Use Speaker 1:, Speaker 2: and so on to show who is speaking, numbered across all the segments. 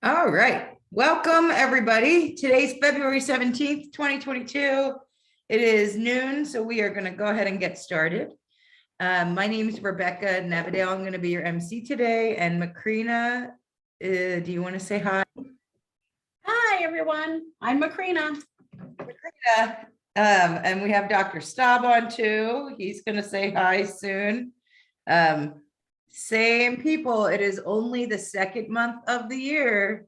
Speaker 1: All right. Welcome, everybody. Today's February 17th, 2022. It is noon, so we are going to go ahead and get started. My name is Rebecca Navidale. I'm going to be your MC today. And Macrina, do you want to say hi?
Speaker 2: Hi, everyone. I'm Macrina.
Speaker 1: And we have Dr. Staub on too. He's going to say hi soon. Same people. It is only the second month of the year,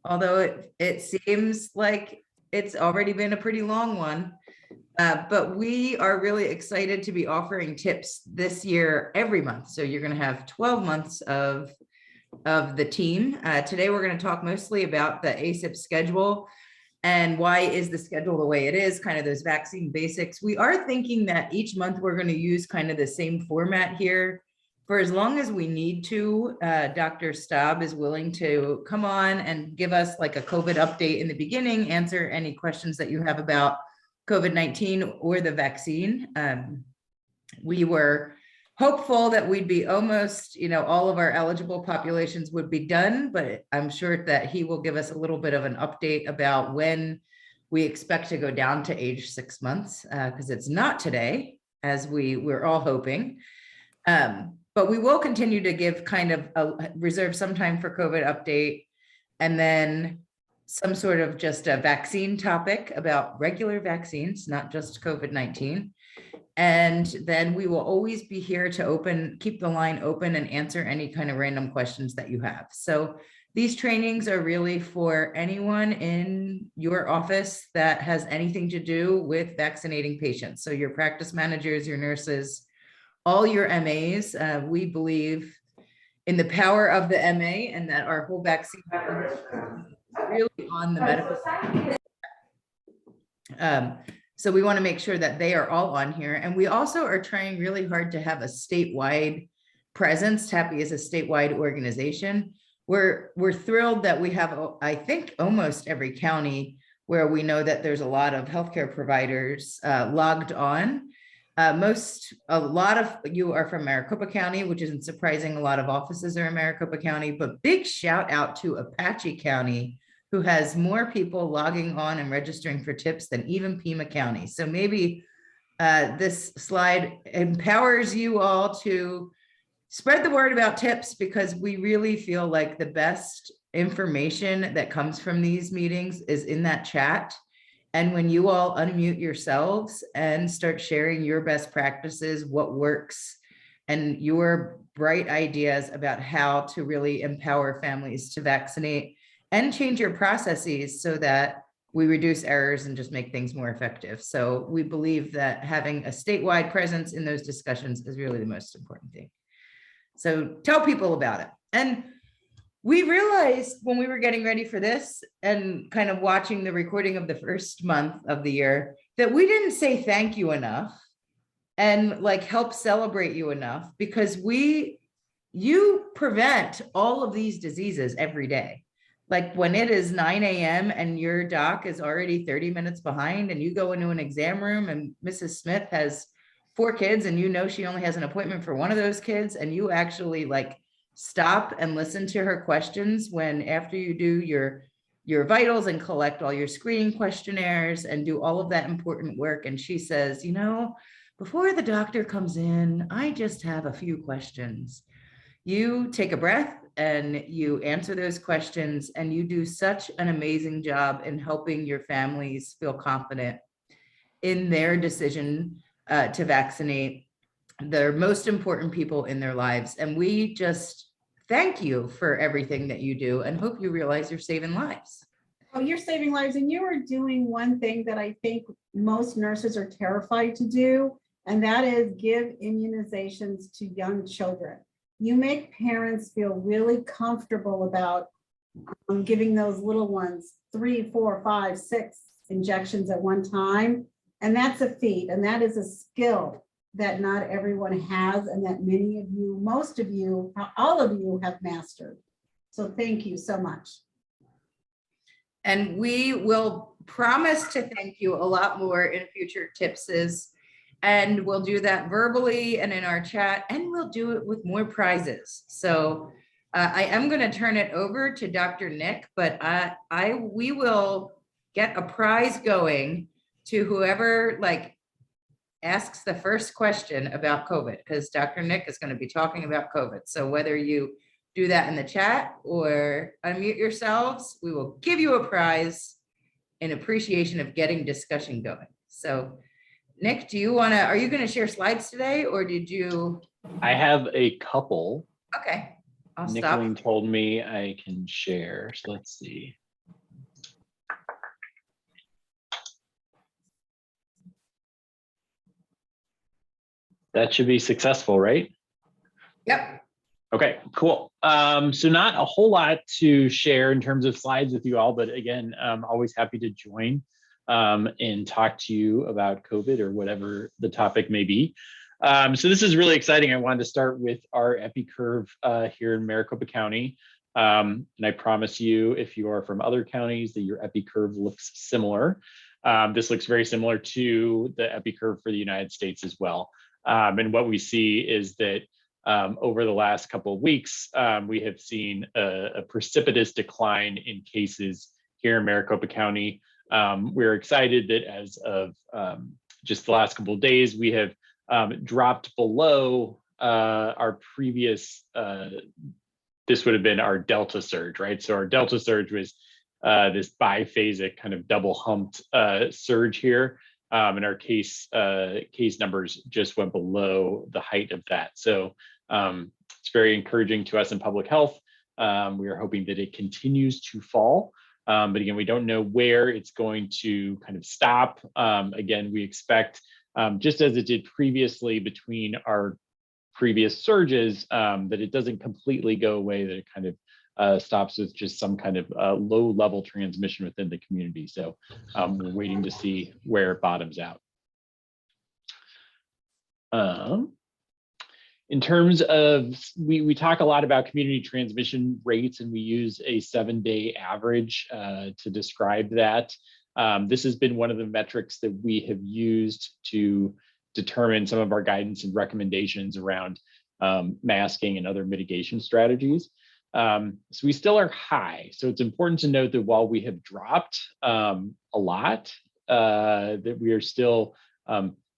Speaker 1: although it seems like it's already been a pretty long one. But we are really excited to be offering tips this year every month. So you're going to have 12 months of the team. Today, we're going to talk mostly about the ACIP schedule and why is the schedule the way it is, kind of those vaccine basics. We are thinking that each month we're going to use kind of the same format here for as long as we need to. Dr. Staub is willing to come on and give us like a COVID update in the beginning, answer any questions that you have about COVID-19 or the vaccine. We were hopeful that we'd be almost, all of our eligible populations would be done, but I'm sure that he will give us a little bit of an update about when we expect to go down to age 6 months, because it's not today, as we're all hoping. But we will continue to give kind of reserve some time for COVID update, and then some sort of just a vaccine topic about regular vaccines, not just COVID-19. And then we will always be here to keep the line open and answer any kind of random questions that you have. So these trainings are really for anyone in your office that has anything to do with vaccinating patients. So your practice managers, your nurses, all your MAs. We believe in the power of the MA and that our whole vaccine is really on the medical side. So we want to make sure that they are all on here. And we also are trying really hard to have a statewide presence. TAPI is a statewide organization. We're thrilled that we have, I think, almost every county where we know that there's a lot of healthcare providers logged on. A lot of you are from Maricopa County, which isn't surprising. A lot of offices are in Maricopa County, but big shout out to Apache County, who has more people logging on and registering for tips than even Pima County. So maybe this slide empowers you all to spread the word about tips, because we really feel like the best information that comes from these meetings is in that chat. And when you all unmute yourselves and start sharing your best practices, what works, and your bright ideas about how to really empower families to vaccinate and change your processes so that we reduce errors and just make things more effective. So we believe that having a statewide presence in those discussions is really the most important thing. So tell people about it. And we realized when we were getting ready for this and kind of watching the recording of the first month of the year that we didn't say thank you enough and like help celebrate you enough, because you prevent all of these diseases every day. Like when it is 9 a.m. and your doc is already 30 minutes behind and you go into an exam room and Mrs. Smith has 4 kids and she only has an appointment for one of those kids, and you actually like stop and listen to her questions when after you do your vitals and collect all your screening questionnaires and do all of that important work. And she says, before the doctor comes in, I just have a few questions. You take a breath and you answer those questions, and you do such an amazing job in helping your families feel confident in their decision to vaccinate their most important people in their lives. And we just thank you for everything that you do and hope you realize you're saving lives.
Speaker 2: Oh, you're saving lives. And you are doing one thing that I think most nurses are terrified to do, and that is give immunizations to young children. You make parents feel really comfortable about giving those little ones 3, 4, 5, 6 injections at one time. And that's a feat, and that is a skill that not everyone has, and that many of you, most of you, all of you have mastered. So thank you so much.
Speaker 1: And we will promise to thank you a lot more in future tipses, and we'll do that verbally and in our chat, and we'll do it with more prizes. So I am going to turn it over to Dr. Nick, but we will get a prize going to whoever asks the first question about COVID, because Dr. Nick is going to be talking about COVID. So whether you do that in the chat or unmute yourselves, we will give you a prize in appreciation of getting discussion going. So Nick, are you going to share slides today, or did you?
Speaker 3: I have a couple.
Speaker 1: Okay, I'll stop.
Speaker 3: Nicolene told me I can share, so let's see. That should be successful, right?
Speaker 1: Yep.
Speaker 3: Okay, cool. So not a whole lot to share in terms of slides with you all, but again, I'm always happy to join and talk to you about COVID or whatever the topic may be. So this is really exciting. I wanted to start with our EpiCurve here in Maricopa County. And I promise you, if you are from other counties, that your EpiCurve looks similar. This looks very similar to the EpiCurve for the United States as well. And what we see is that over the last couple of weeks, we have seen a precipitous decline in cases here in Maricopa County. We're excited that as of just the last couple of days, we have dropped below our previous, this would have been our Delta surge, right? So our Delta surge was this biphasic kind of double humped surge here. And our case numbers just went below the height of that. So it's very encouraging to us in public health. We are hoping that it continues to fall. But again, we don't know where it's going to kind of stop. Again, we expect, just as it did previously between our previous surges, that it doesn't completely go away, that it kind of stops with just some kind of low level transmission within the community. So we're waiting to see where it bottoms out. In terms of, we talk a lot about community transmission rates, and we use a 7-day average to describe that. This has been one of the metrics that we have used to determine some of our guidance and recommendations around masking and other mitigation strategies. So we still are high. So it's important to note that while we have dropped a lot, that we are still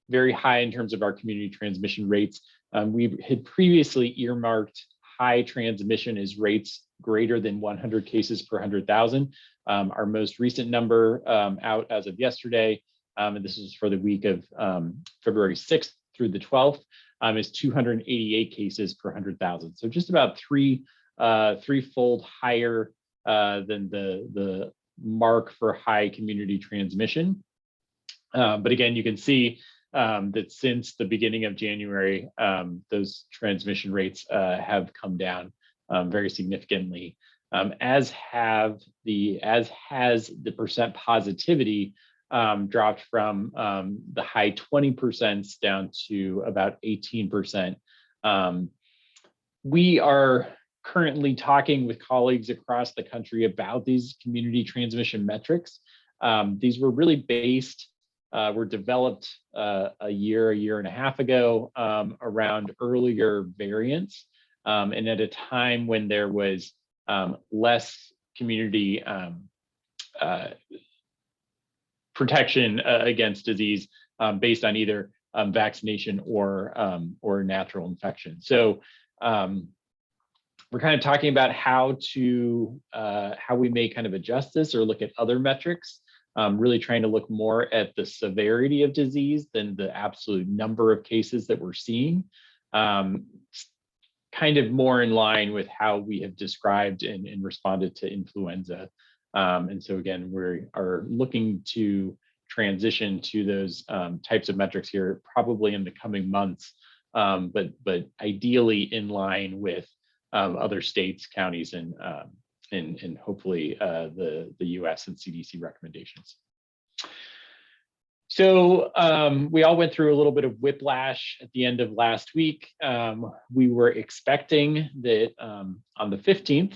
Speaker 3: very high in terms of our community transmission rates. We had previously earmarked high transmission as rates greater than 100 cases per 100,000. Our most recent number out as of yesterday, and this is for the week of February 6th through the 12th, is 288 cases per 100,000. So just about threefold higher than the mark for high community transmission. But again, you can see that since the beginning of January, those transmission rates have come down very significantly, as has the percent positivity dropped from the high 20% down to about 18%. We are currently talking with colleagues across the country about these community transmission metrics. These were really based, were developed a year and a half ago around earlier variants, and at a time when there was less community protection against disease based on either vaccination or natural infection. So we're kind of talking about how we may kind of adjust this or look at other metrics, really trying to look more at the severity of disease than the absolute number of cases that we're seeing, kind of more in line with how we have described and responded to influenza. And so again, we are looking to transition to those types of metrics here probably in the coming months, but ideally in line with other states, counties, and hopefully the US and CDC recommendations. So we all went through a little bit of whiplash at the end of last week. We were expecting that on the 15th,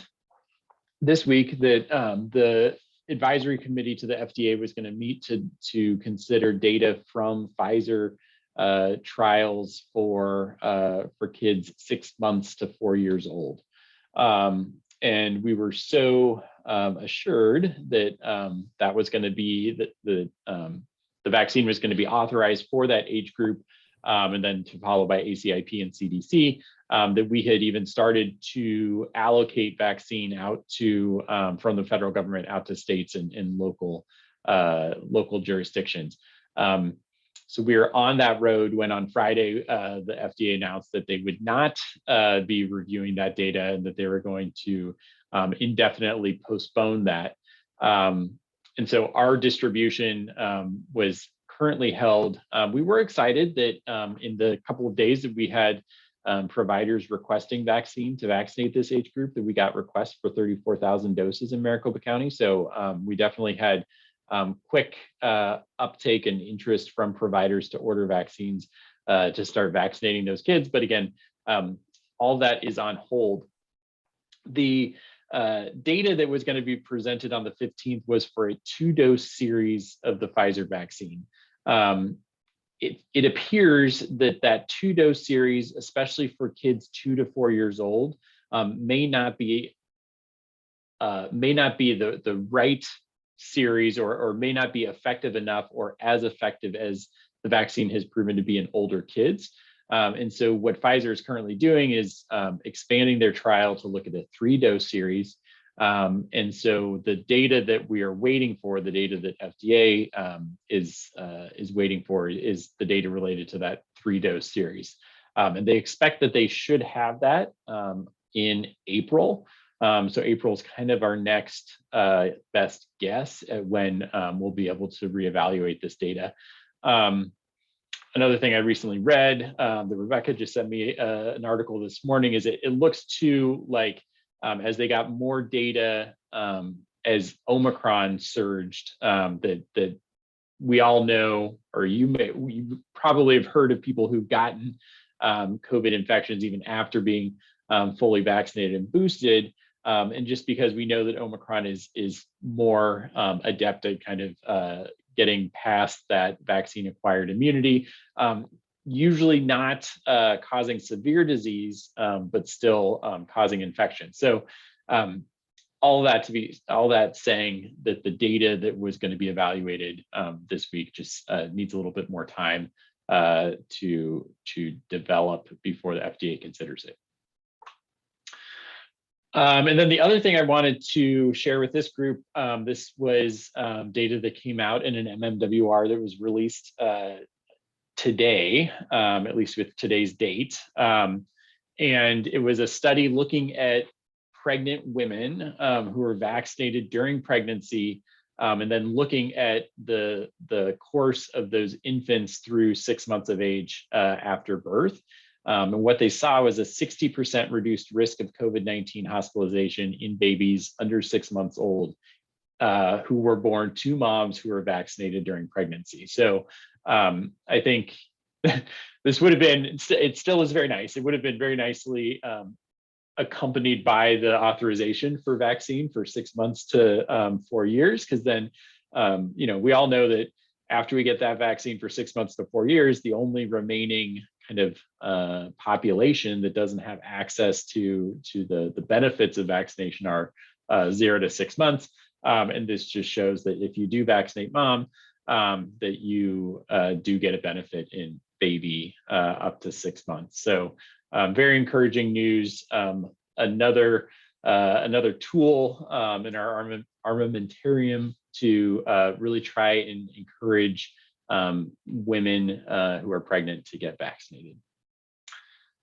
Speaker 3: this week, that the advisory committee to the FDA was going to meet to consider data from Pfizer trials for kids 6 months to 4 years old. And we were so assured that that was going to be the vaccine was going to be authorized for that age group, and then to follow by ACIP and CDC, that we had even started to allocate vaccine out to from the federal government out to states and local jurisdictions. So we were on that road when on Friday, the FDA announced that they would not be reviewing that data and that they were going to indefinitely postpone that. And so our distribution was currently held. We were excited that in the couple of days that we had providers requesting vaccine to vaccinate this age group, that we got requests for 34,000 doses in Maricopa County. So we definitely had quick uptake and interest from providers to order vaccines to start vaccinating those kids. But again, all that is on hold. The data that was going to be presented on the 15th was for a 2-dose series of the Pfizer vaccine. It appears that that 2-dose series, especially for kids 2 to 4 years old, may not be the right series, or may not be effective enough or as effective as the vaccine has proven to be in older kids. And so what Pfizer is currently doing is expanding their trial to look at a 3-dose series. And so the data that we are waiting for, the data that FDA is waiting for, is the data related to that 3-dose series. And they expect that they should have that in April. So April is kind of our next best guess at when we'll be able to reevaluate this data. Another thing I recently read that Rebecca just sent me an article this morning is it looks to like as they got more data as Omicron surged, that we all know, or you probably have heard of people who've gotten COVID infections even after being fully vaccinated and boosted. And just because we know that Omicron is more adept at kind of getting past that vaccine acquired immunity, usually not causing severe disease, but still causing infection. So all that saying that the data that was going to be evaluated this week just needs a little bit more time to develop before the FDA considers it. And then the other thing I wanted to share with this group, this was data that came out in an MMWR that was released today, at least with today's date. And it was a study looking at pregnant women who were vaccinated during pregnancy, and then looking at the course of those infants through 6 months of age after birth. And what they saw was a 60% reduced risk of COVID-19 hospitalization in babies under 6 months old who were born to moms who were vaccinated during pregnancy. So I think this would have been, it still is very nice. It would have been very nicely accompanied by the authorization for vaccine for 6 months to 4 years, because then, we all know that after we get that vaccine for 6 months to 4 years, the only remaining kind of population that doesn't have access to the benefits of vaccination are 0 to 6 months. And this just shows that if you do vaccinate mom, that you do get a benefit in baby up to 6 months. So very encouraging news. Another tool in our armamentarium to really try and encourage women who are pregnant to get vaccinated.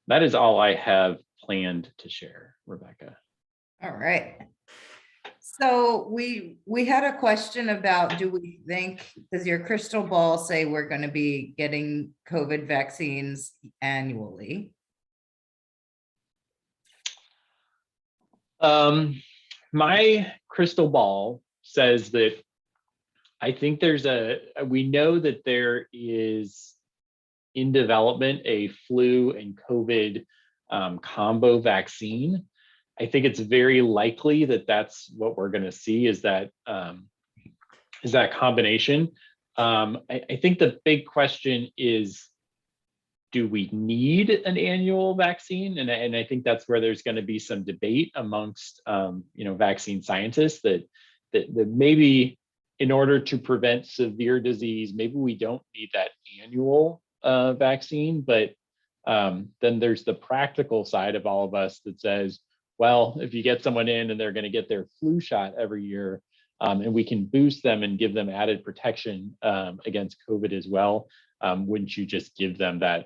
Speaker 3: That is all I have planned to share, Rebecca.
Speaker 1: All right. So we had a question about, do we think, does your crystal ball say we're going to be getting COVID vaccines annually?
Speaker 3: My crystal ball says that I think we know that there is in development a flu and COVID combo vaccine. I think it's very likely that that's what we're going to see, is that combination. I think the big question is do we need an annual vaccine? And I think that's where there's going to be some debate amongst vaccine scientists that maybe in order to prevent severe disease, maybe we don't need that annual vaccine. But then there's the practical side of all of us that says, well, if you get someone in and they're going to get their flu shot every year, and we can boost them and give them added protection against COVID as well, wouldn't you just give them that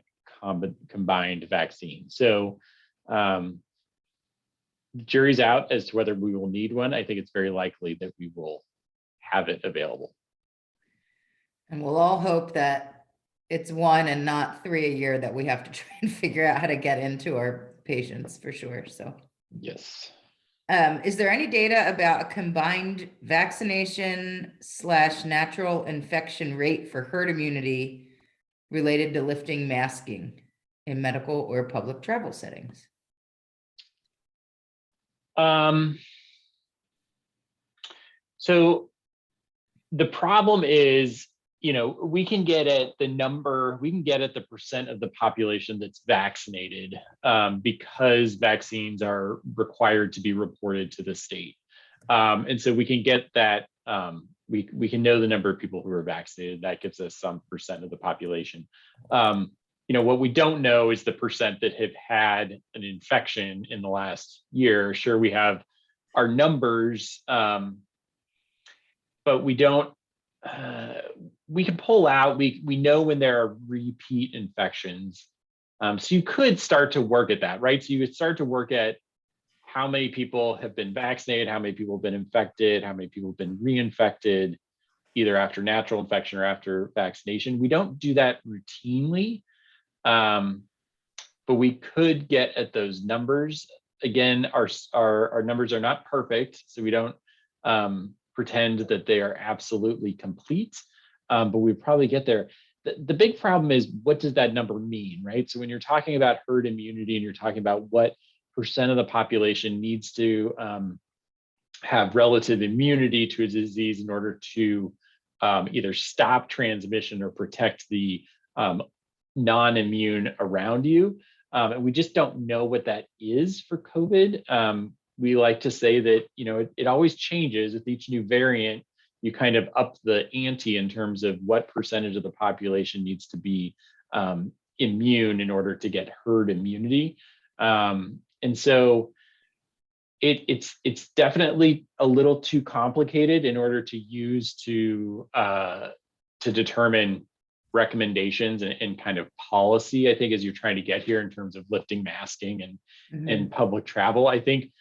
Speaker 3: combined vaccine? So jury's out as to whether we will need one. I think it's very likely that we will have it available.
Speaker 1: And we'll all hope that it's one and not 3 a year that we have to try and figure out how to get into our patients for sure. So
Speaker 3: yes.
Speaker 1: Is there any data about a combined vaccination / natural infection rate for herd immunity related to lifting masking in medical or public travel settings?
Speaker 3: So the problem is, we can get at the number, we can get at the percent of the population that's vaccinated because vaccines are required to be reported to the state. And so we can get that, we can know the number of people who are vaccinated. That gives us some percent of the population. What we don't know is the percent that have had an infection in the last year. Sure, we have our numbers, but we don't, we can pull out, we know when there are repeat infections. So you could start to work at that, right? So you could start to work at how many people have been vaccinated, how many people have been infected, how many people have been reinfected, either after natural infection or after vaccination. We don't do that routinely, but we could get at those numbers. Again, our numbers are not perfect, so we don't pretend that they are absolutely complete, but we probably get there. The big problem is, what does that number mean, right? So when you're talking about herd immunity and you're talking about what percent of the population needs to have relative immunity to a disease in order to either stop transmission or protect the non-immune around you, and we just don't know what that is for COVID. We like to say that, it always changes with each new variant. You kind of up the ante in terms of what percentage of the population needs to be immune in order to get herd immunity. And so it's definitely a little too complicated in order to use to determine recommendations and kind of policy, I think, as you're trying to get here in terms of lifting masking and public travel. I think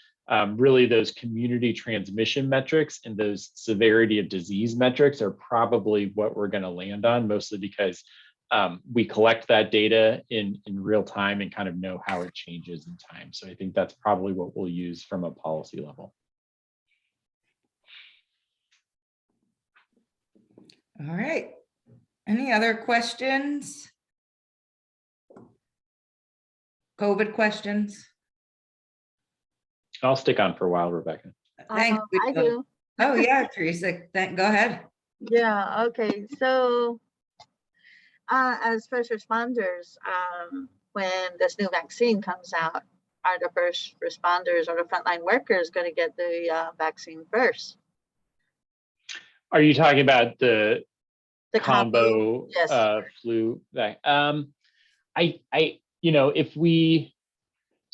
Speaker 3: really those community transmission metrics and those severity of disease metrics are probably what we're going to land on, mostly because we collect that data in real time and kind of know how it changes in time. So I think that's probably what we'll use from a policy level.
Speaker 1: All right. Any other questions? COVID questions?
Speaker 3: I'll stick on for a while, Rebecca.
Speaker 1: Thanks.
Speaker 4: I do.
Speaker 1: Oh yeah, Teresa, go ahead.
Speaker 4: Yeah, okay. So as first responders, when this new vaccine comes out, are the first responders or the frontline workers going to get the vaccine first?
Speaker 3: Are you talking about the
Speaker 4: combo?
Speaker 3: combo
Speaker 4: Yes.
Speaker 3: flu?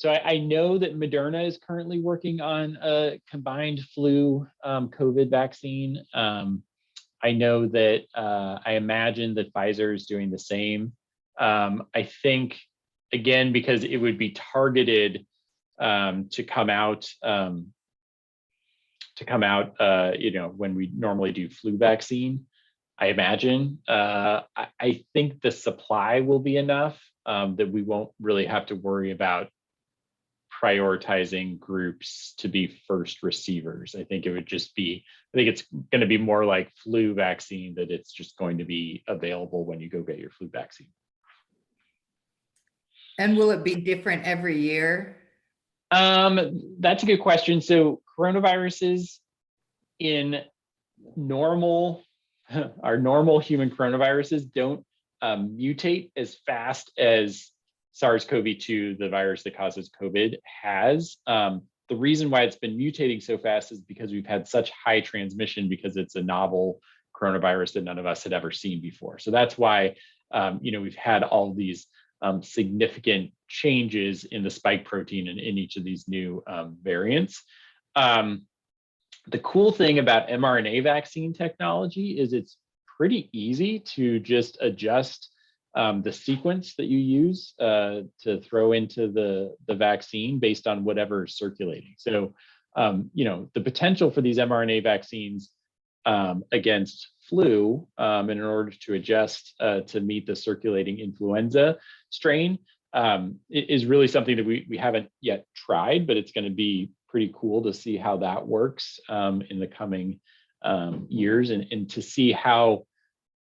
Speaker 3: I know that Moderna is currently working on a combined flu COVID vaccine. I know that I imagine that Pfizer is doing the same. I think, again, because it would be targeted to come out, when we normally do flu vaccine, I imagine. I think the supply will be enough that we won't really have to worry about prioritizing groups to be first receivers. I think it's going to be more like flu vaccine, that it's just going to be available when you go get your flu vaccine.
Speaker 1: And will it be different every year?
Speaker 3: That's a good question. So coronaviruses in our normal human coronaviruses don't mutate as fast as SARS-CoV-2, the virus that causes COVID, has. The reason why it's been mutating so fast is because we've had such high transmission because it's a novel coronavirus that none of us had ever seen before. So that's why we've had all these significant changes in the spike protein and in each of these new variants. The cool thing about mRNA vaccine technology is it's pretty easy to just adjust the sequence that you use to throw into the vaccine based on whatever is circulating. So, the potential for these mRNA vaccines against flu, and in order to adjust to meet the circulating influenza strain, is really something that we haven't yet tried, but it's going to be pretty cool to see how that works in the coming years, and to see how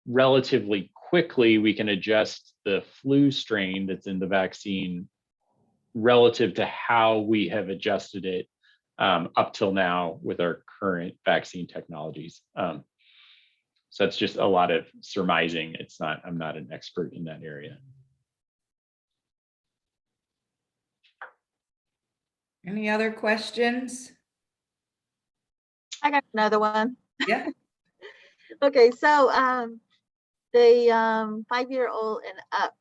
Speaker 3: relatively quickly we can adjust the flu strain that's in the vaccine relative to how we have adjusted it up till now with our current vaccine technologies. So it's just a lot of surmising. I'm not an expert in that area.
Speaker 1: Any other questions?
Speaker 4: I got another one.
Speaker 1: Yeah.
Speaker 4: Okay, so the 5-year-old and up,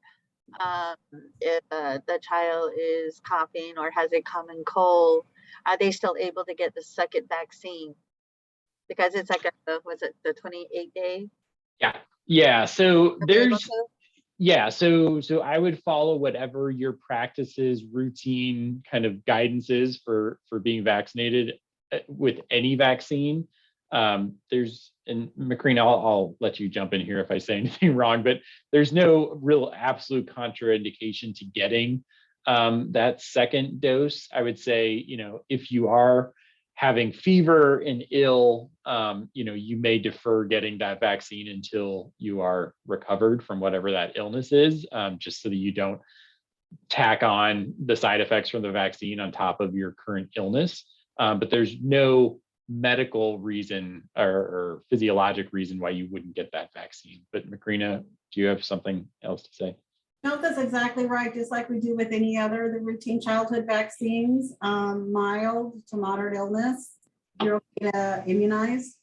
Speaker 4: if the child is coughing or has a common cold, are they still able to get the second vaccine? Because it's like was it the 28-day?
Speaker 3: Yeah. So there's,
Speaker 4: Yeah.
Speaker 3: so I would follow whatever your practices, routine kind of guidance is for being vaccinated with any vaccine. And Macrina, I'll let you jump in here if I say anything wrong, but there's no real absolute contraindication to getting that second dose. I would say, if you are having fever and ill, you may defer getting that vaccine until you are recovered from whatever that illness is, just so that you don't tack on the side effects from the vaccine on top of your current illness. But there's no medical reason or physiologic reason why you wouldn't get that vaccine. But Macrina, do you have something else to say?
Speaker 2: No, that's exactly right. Just like we do with any other the routine childhood vaccines, mild to moderate illness, you're okay to immunize.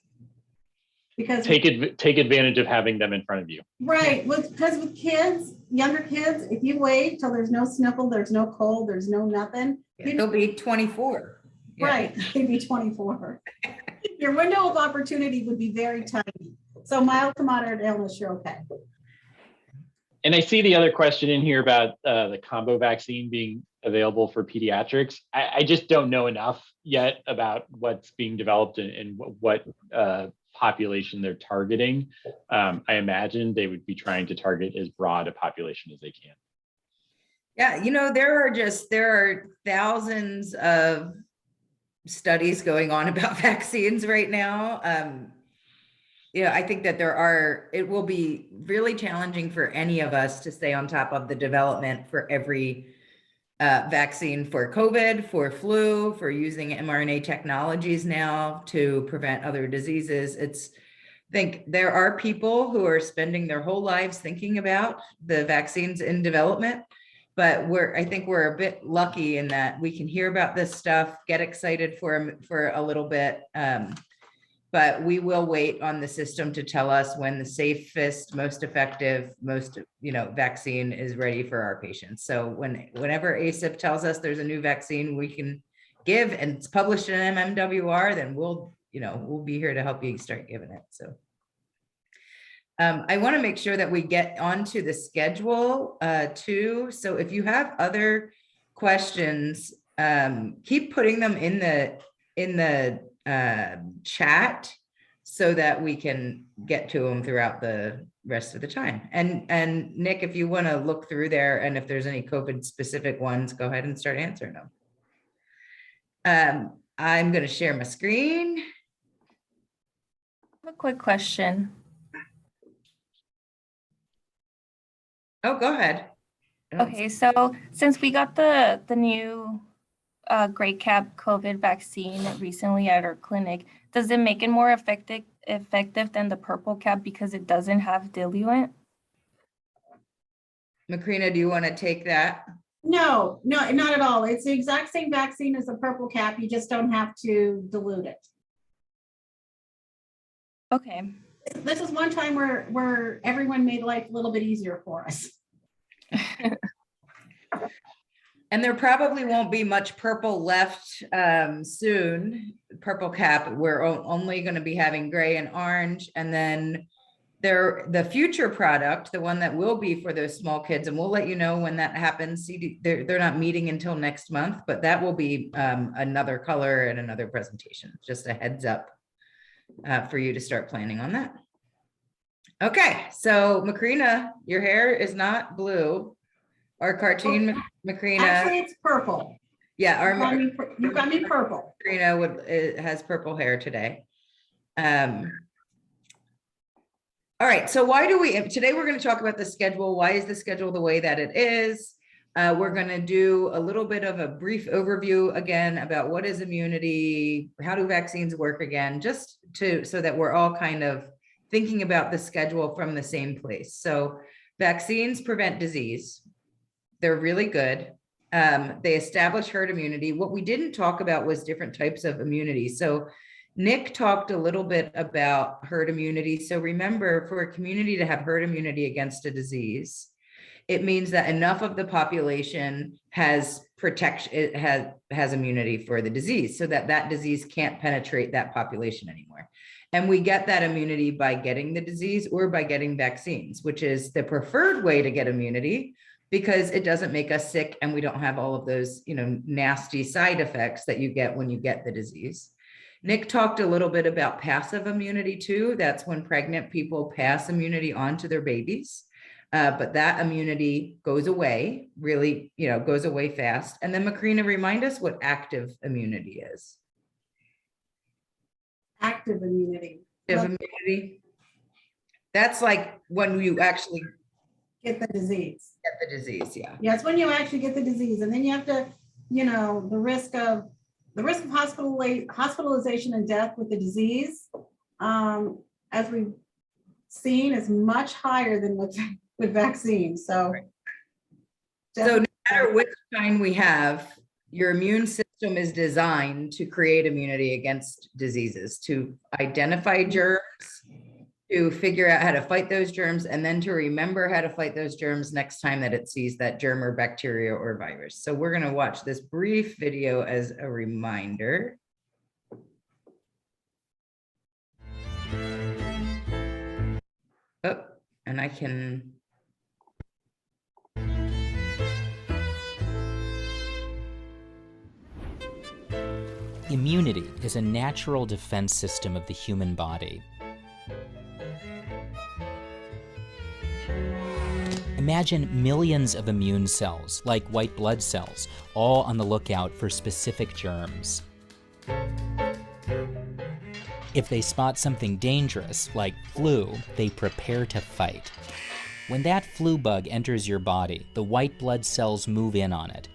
Speaker 2: Because
Speaker 3: take advantage of having them in front of you.
Speaker 2: right, because with kids, younger kids, if you wait till there's no sniffle, there's no cold, there's no nothing.
Speaker 1: They'll be 24. Yeah.
Speaker 2: Right, they'd be 24. Your window of opportunity would be very tiny. So mild to moderate illness, you're okay.
Speaker 3: And I see the other question in here about the combo vaccine being available for pediatrics. I just don't know enough yet about what's being developed and what population they're targeting. I imagine they would be trying to target as broad a population as they can.
Speaker 1: Yeah, there are thousands of studies going on about vaccines right now. I think that it will be really challenging for any of us to stay on top of the development for every vaccine for COVID, for flu, for using mRNA technologies now to prevent other diseases. I think there are people who are spending their whole lives thinking about the vaccines in development, but I think we're a bit lucky in that we can hear about this stuff, get excited for a little bit, but we will wait on the system to tell us when the safest, most effective, vaccine is ready for our patients. So whenever ACIP tells us there's a new vaccine we can give and it's published in MMWR, then we'll be here to help you start giving it. So I want to make sure that we get onto the schedule too. So if you have other questions, keep putting them in the chat so that we can get to them throughout the rest of the time. And Nick, if you want to look through there and if there's any COVID specific ones, go ahead and start answering them. I'm going to share my screen.
Speaker 5: I have a quick question.
Speaker 1: Oh, go ahead.
Speaker 5: Okay, so since we got the new gray cap COVID vaccine recently at our clinic, does it make it more effective than the purple cap because it doesn't have diluent?
Speaker 1: Macrina, do you want to take that?
Speaker 2: No, not at all. It's the exact same vaccine as the purple cap. You just don't have to dilute it.
Speaker 5: Okay.
Speaker 2: This is one time where everyone made life a little bit easier for us.
Speaker 1: And there probably won't be much purple left soon, purple cap. We're only going to be having gray and orange. And then the future product, the one that will be for those small kids, and we'll let you know when that happens. They're not meeting until next month, but that will be another color and another presentation. Just a heads up for you to start planning on that. Okay, so Macrina, your hair is not blue. Our cartoon Macrina.
Speaker 2: Actually, it's purple.
Speaker 1: Yeah, our
Speaker 2: You got me purple.
Speaker 1: Macrina has purple hair today. All right, so today we're going to talk about the schedule. Why is the schedule the way that it is? We're going to do a little bit of a brief overview again about what is immunity, how do vaccines work again, just so that we're all kind of thinking about the schedule from the same place. So vaccines prevent disease. They're really good. They establish herd immunity. What we didn't talk about was different types of immunity. So Nick talked a little bit about herd immunity. So remember, for a community to have herd immunity against a disease, it means that enough of the population has protection, it has immunity for the disease, so that that disease can't penetrate that population anymore. And we get that immunity by getting the disease or by getting vaccines, which is the preferred way to get immunity, because it doesn't make us sick and we don't have all of those, nasty side effects that you get when you get the disease. Nick talked a little bit about passive immunity too. That's when pregnant people pass immunity on to their babies. But that immunity goes away, really, goes away fast. And then Macrina, remind us what active immunity is.
Speaker 2: Active immunity.
Speaker 1: Active immunity. That's like when you actually
Speaker 2: Get the disease.
Speaker 1: get the disease, yeah.
Speaker 2: Yes, when you actually get the disease, and then you have to, the risk of hospitalization and death with the disease, as we've seen, is much higher than with vaccines. So,
Speaker 1: So no matter which kind we have, your immune system is designed to create immunity against diseases, to identify germs, to figure out how to fight those germs, and then to remember how to fight those germs next time that it sees that germ or bacteria or virus. So we're going to watch this brief video as a reminder. Oh, and I can.
Speaker 6: Immunity is a natural defense system of the human body. Imagine millions of immune cells, like white blood cells, all on the lookout for specific germs. If they spot something dangerous, like flu, they prepare to fight. When that flu bug enters your body, the white blood cells move in on it.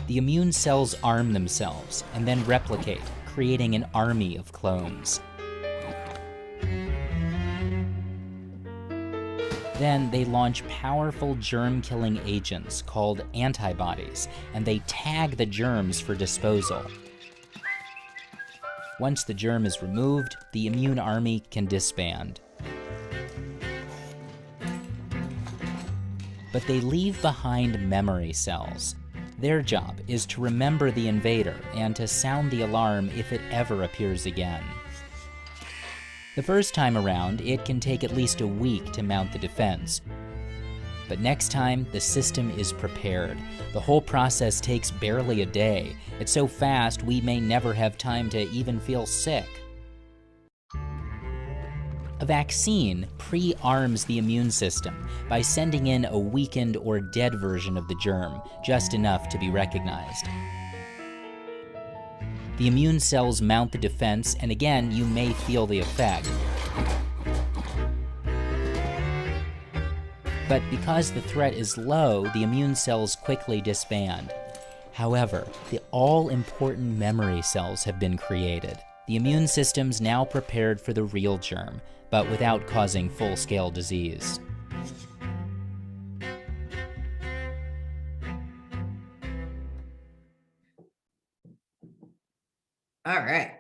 Speaker 6: The immune cells arm themselves and then replicate, creating an army of clones. Then they launch powerful germ-killing agents called antibodies, and they tag the germs for disposal. Once the germ is removed, the immune army can disband. But they leave behind memory cells. Their job is to remember the invader and to sound the alarm if it ever appears again. The first time around, it can take at least a week to mount the defense. But next time, the system is prepared. The whole process takes barely a day. It's so fast, we may never have time to even feel sick. A vaccine pre-arms the immune system by sending in a weakened or dead version of the germ, just enough to be recognized. The immune cells mount the defense, and again, you may feel the effect. But because the threat is low, the immune cells quickly disband. However, the all-important memory cells have been created. The immune system's now prepared for the real germ, but without causing full-scale disease.
Speaker 1: All right.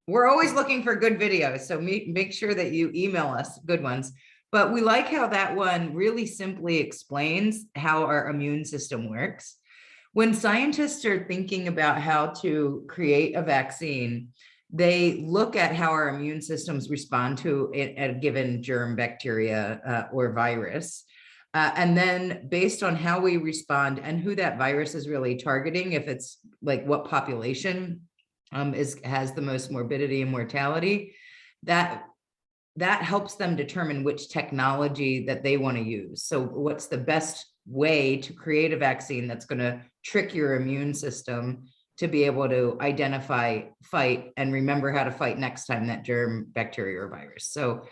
Speaker 1: We're always looking for good videos, so make sure that you email us good ones. But we like how that one really simply explains how our immune system works. When scientists are thinking about how to create a vaccine, they look at how our immune systems respond to a given germ, bacteria, or virus. And then based on how we respond and who that virus is really targeting, if it's like what population has the most morbidity and mortality, that helps them determine which technology that they want to use. So what's the best way to create a vaccine that's going to trick your immune system to be able to identify, fight, and remember how to fight next time that germ, bacteria, or virus. So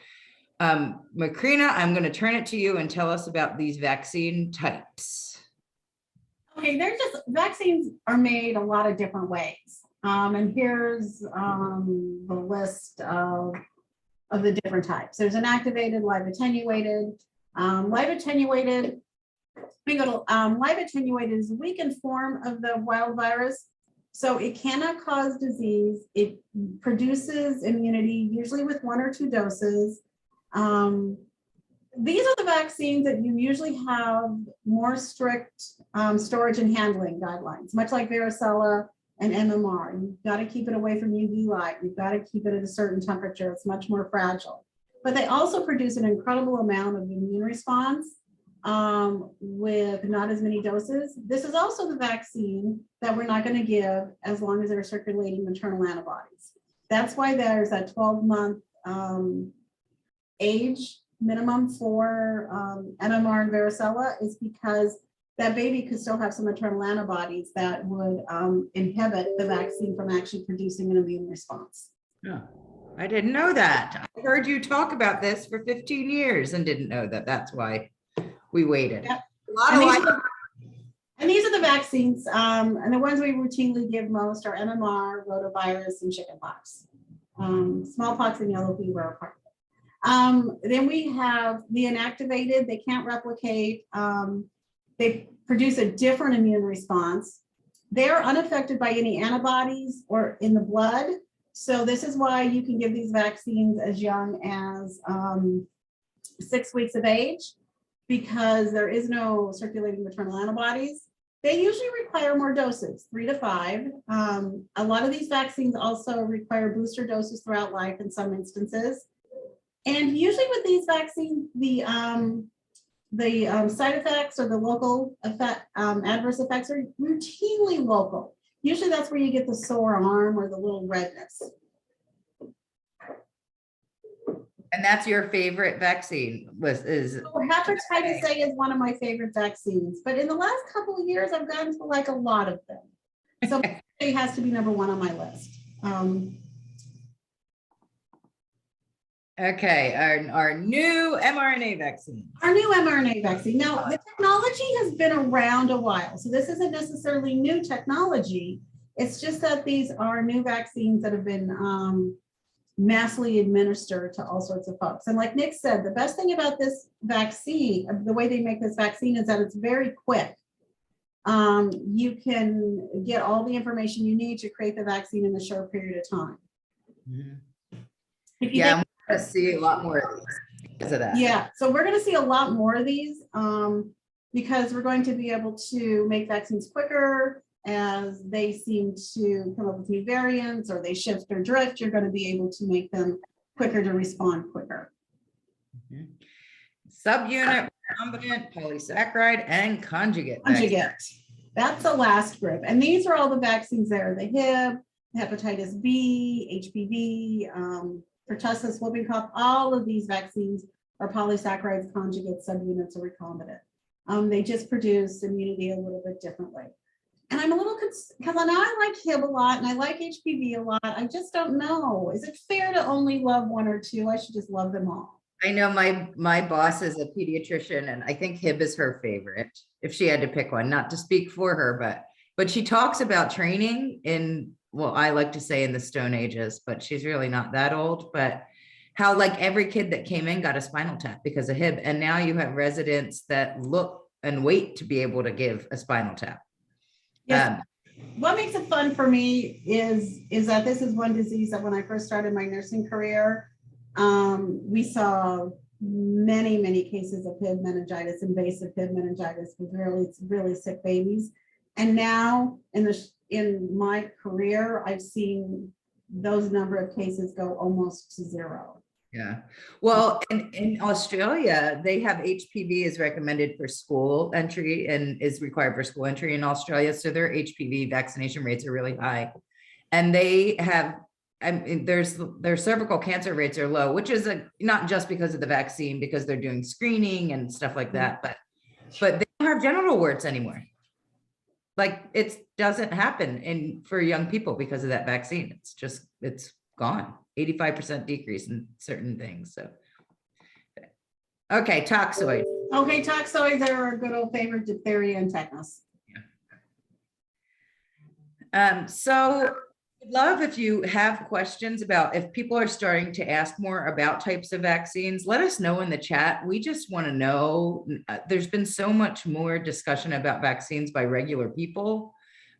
Speaker 1: Macrina, I'm going to turn it to you and tell us about these vaccine types.
Speaker 2: Okay, vaccines are made a lot of different ways. And here's the list of the different types. There's inactivated, live attenuated. Live attenuated, live attenuated is a weakened form of the wild virus. So it cannot cause disease. It produces immunity, usually with 1 or 2 doses. These are the vaccines that you usually have more strict storage and handling guidelines, much like varicella and MMR. You've got to keep it away from UV light. You've got to keep it at a certain temperature. It's much more fragile. But they also produce an incredible amount of immune response with not as many doses. This is also the vaccine that we're not going to give as long as they're circulating maternal antibodies. That's why there's a 12-month age minimum for MMR and varicella, is because that baby could still have some maternal antibodies that would inhibit the vaccine from actually producing an immune response.
Speaker 1: Oh, I didn't know that. I heard you talk about this for 15 years and didn't know that. That's why we waited.
Speaker 2: Yep.
Speaker 1: And
Speaker 2: these are the vaccines, and the ones we routinely give most are MMR, rotavirus, and chickenpox. Smallpox and yellow fever are part of it. Then we have the inactivated. They can't replicate. They produce a different immune response. They're unaffected by any antibodies or in the blood. So this is why you can give these vaccines as young as 6 weeks of age, because there is no circulating maternal antibodies. They usually require more doses, 3 to 5. A lot of these vaccines also require booster doses throughout life in some instances. And usually with these vaccines, the side effects or the local effect, adverse effects are routinely local. Usually that's where you get the sore arm or the little redness.
Speaker 1: And that's your favorite vaccine is
Speaker 2: Hepatitis A is one of my favorite vaccines, but in the last couple of years, I've gotten to like a lot of them. So it has to be number 1 on my list.
Speaker 1: Okay, our new mRNA vaccine.
Speaker 2: Our new mRNA vaccine. Now, the technology has been around a while, so this isn't necessarily new technology. It's just that these are new vaccines that have been massively administered to all sorts of folks. And like Nick said, the best thing about this vaccine, the way they make this vaccine, is that it's very quick. You can get all the information you need to create the vaccine in a short period of time.
Speaker 1: Mm-hmm.
Speaker 2: Yeah,
Speaker 1: I'm going to see a lot more of these because of that.
Speaker 2: Yeah, so we're going to see a lot more of these because we're going to be able to make vaccines quicker as they seem to come up with new variants or they shift or drift. You're going to be able to make them quicker to respond quicker.
Speaker 1: Mm-hmm. Subunit, recombinant, polysaccharide, and conjugate.
Speaker 2: Conjugate. That's the last group. And these are all the vaccines there. The Hib, hepatitis B, HPV, pertussis, whooping cough. All of these vaccines are polysaccharides, conjugate, subunits, or recombinant. They just produce immunity a little bit differently. And I'm a little concerned because I know I like Hib a lot and I like HPV a lot. I just don't know. Is it fair to only love 1 or 2? I should just love them all.
Speaker 1: I know my boss is a pediatrician and I think Hib is her favorite if she had to pick one, not to speak for her, but she talks about training in, well, I like to say in the Stone Ages, but she's really not that old, but how like every kid that came in got a spinal tap because of Hib. And now you have residents that look and wait to be able to give a spinal tap.
Speaker 2: Yes. What makes it fun for me is that this is one disease that when I first started my nursing career, we saw many cases of Hib meningitis, invasive Hib meningitis with really sick babies. And now in my career, I've seen those number of cases go almost to zero.
Speaker 1: Yeah. Well, in Australia, they have HPV is recommended for school entry and is required for school entry in Australia. So their HPV vaccination rates are really high. And they have, I mean, their cervical cancer rates are low, which is not just because of the vaccine, because they're doing screening and stuff like that, but they don't have genital warts anymore. Like it doesn't happen for young people because of that vaccine. It's gone. 85% decrease in certain things. So, okay, toxoid.
Speaker 2: Okay, toxoids are our good old favorite, diphtheria and tetanus.
Speaker 1: So I'd love if you have questions about if people are starting to ask more about types of vaccines, let us know in the chat. We just want to know, there's been so much more discussion about vaccines by regular people.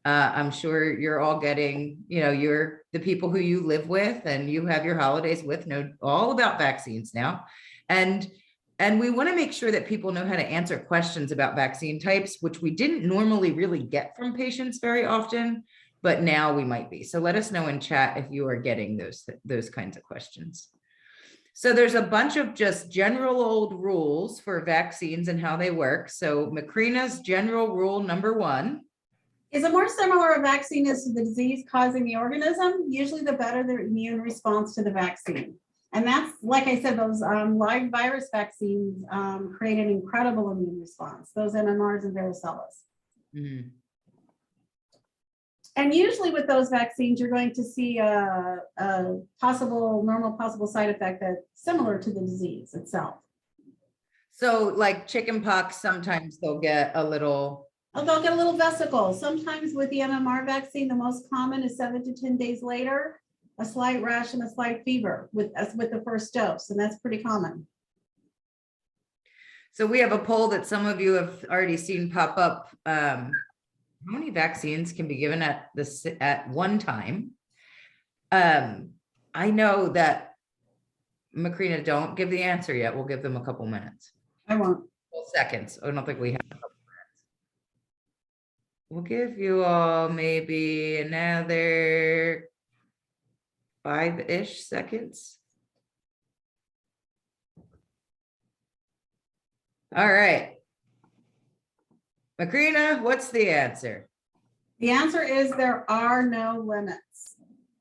Speaker 1: I'm sure you're all getting, you're the people who you live with and you have your holidays with know all about vaccines now. And we want to make sure that people know how to answer questions about vaccine types, which we didn't normally really get from patients very often, but now we might be. So let us know in chat if you are getting those kinds of questions. So there's a bunch of just general old rules for vaccines and how they work. So Macrina's general rule number 1.
Speaker 2: Is the more similar a vaccine is to the disease causing the organism, usually the better the immune response to the vaccine. And that's, like I said, those live virus vaccines create an incredible immune response, those MMRs and varicellas. Mm-hmm. And usually with those vaccines, you're going to see a possible side effect that's similar to the disease itself.
Speaker 1: So like chickenpox, sometimes they'll get a little...
Speaker 2: They'll get a little vesicle. Sometimes with the MMR vaccine, the most common is 7 to 10 days later, a slight rash and a slight fever with the first dose, and that's pretty common.
Speaker 1: So we have a poll that some of you have already seen pop up. How many vaccines can be given at one time? I know that Macrina, don't give the answer yet. We'll give them a couple minutes.
Speaker 2: I won't.
Speaker 1: Seconds. I don't think we have. We'll give you all maybe another 5-ish seconds. All right. Macrina, what's the answer?
Speaker 2: The answer is there are no limits.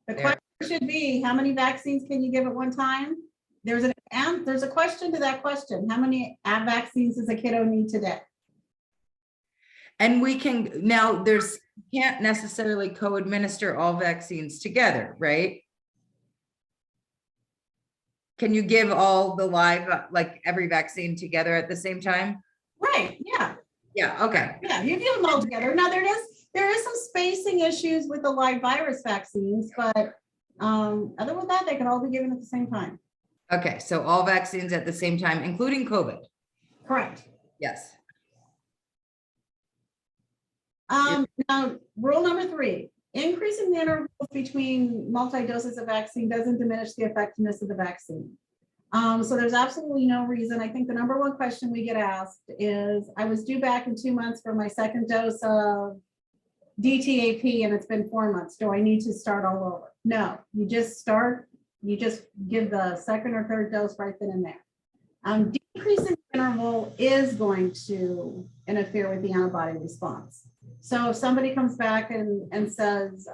Speaker 2: The question should be, how many vaccines can you give at one time? There's a question to that question. How many vaccines does a kiddo need today?
Speaker 1: And we can, now can't necessarily co-administer all vaccines together, right? Can you give all the live, like every vaccine together at the same time?
Speaker 2: Right, yeah.
Speaker 1: Yeah, okay.
Speaker 2: Yeah, you give them all together. Now there is some spacing issues with the live virus vaccines, but other than that, they can all be given at the same time.
Speaker 1: Okay, so all vaccines at the same time, including COVID.
Speaker 2: Correct.
Speaker 1: Yes.
Speaker 2: Now, rule number 3, increasing the intervals between multi-doses of vaccine doesn't diminish the effectiveness of the vaccine. So there's absolutely no reason. I think the number 1 question we get asked is, I was due back in 2 months for my second dose of DTaP and it's been 4 months. Do I need to start all over? No, you just give the second or third dose right then and there. Decreasing the interval is going to interfere with the antibody response. So if somebody comes back and says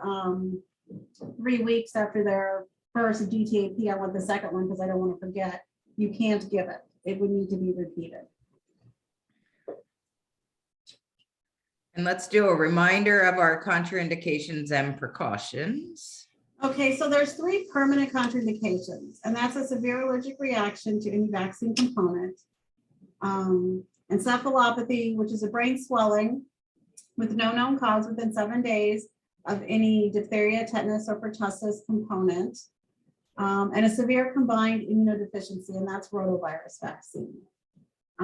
Speaker 2: 3 weeks after their first DTaP, I want the second one because I don't want to forget, you can't give it. It would need to be repeated.
Speaker 1: And let's do a reminder of our contraindications and precautions.
Speaker 2: Okay, so there's 3 permanent contraindications, and that's a severe allergic reaction to any vaccine component, encephalopathy, which is a brain swelling with no known cause within 7 days of any diphtheria, tetanus, or pertussis component, and a severe combined immunodeficiency, and that's rotavirus vaccine.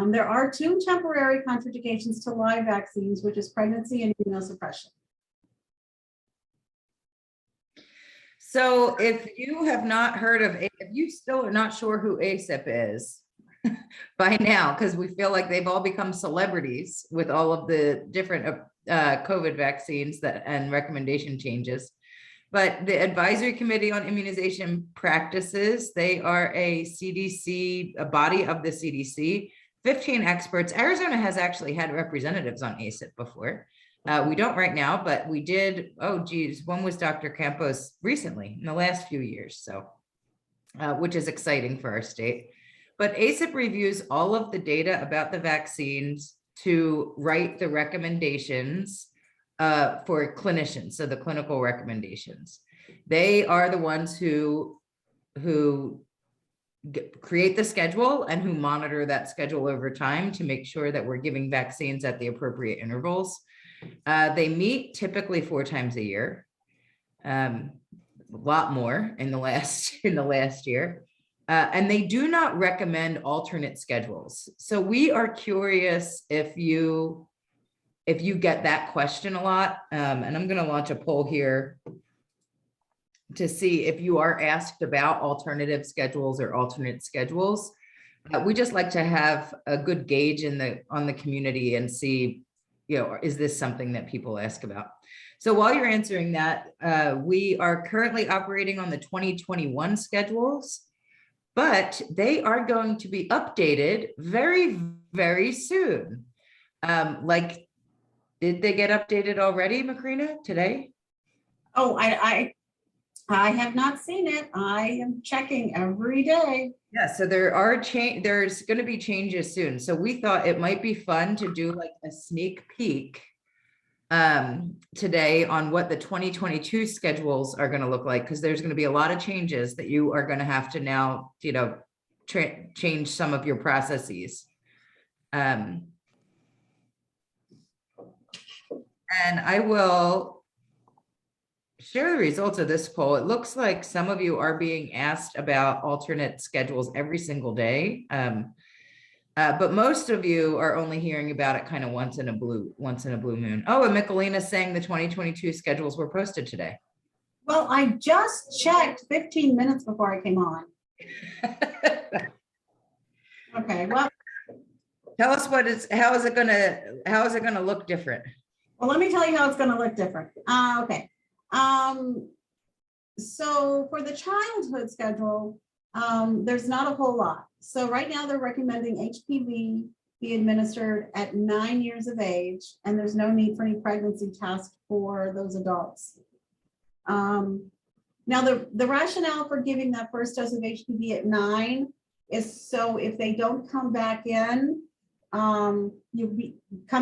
Speaker 2: There are 2 temporary contraindications to live vaccines, which is pregnancy and immunosuppression.
Speaker 1: So if you have not heard of, if you still are not sure who ACIP is by now, because we feel like they've all become celebrities with all of the different COVID vaccines and recommendation changes. But the Advisory Committee on Immunization Practices, they are a CDC, a body of the CDC, 15 experts. Arizona has actually had representatives on ACIP before. We don't right now, but we did, oh geez, one was Dr. Campos recently in the last few years, so, which is exciting for our state. But ACIP reviews all of the data about the vaccines to write the recommendations for clinicians, so the clinical recommendations. They are the ones who create the schedule and who monitor that schedule over time to make sure that we're giving vaccines at the appropriate intervals. They meet typically 4 times a year, a lot more in the last year, and they do not recommend alternate schedules. So we are curious if you get that question a lot, and I'm going to launch a poll here to see if you are asked about alternative schedules or alternate schedules. We just like to have a good gauge on the community and see, you know, is this something that people ask about? So while you're answering that, we are currently operating on the 2021 schedules, but they are going to be updated very, very soon. Like, did they get updated already, Macrina, today?
Speaker 2: Oh, I have not seen it. I am checking every day.
Speaker 1: Yeah, so there's going to be changes soon. So we thought it might be fun to do like a sneak peek today on what the 2022 schedules are going to look like, because there's going to be a lot of changes that you are going to have to now, you know, change some of your processes. And I will share the results of this poll. It looks like some of you are being asked about alternate schedules every single day. But most of you are only hearing about it kind of once in a blue moon. Oh, and Michelina's saying the 2022 schedules were posted today.
Speaker 2: Well, I just checked 15 minutes before I came on. Okay, well,
Speaker 1: Tell us how is it gonna look different?
Speaker 2: well, let me tell you how it's gonna look different. Okay. So for the childhood schedule, there's not a whole lot. So right now they're recommending HPV be administered at 9 years of age, and there's no need for any pregnancy test for those adults. Now the rationale for giving that first dose of HPV at 9 is so if they don't come back in, come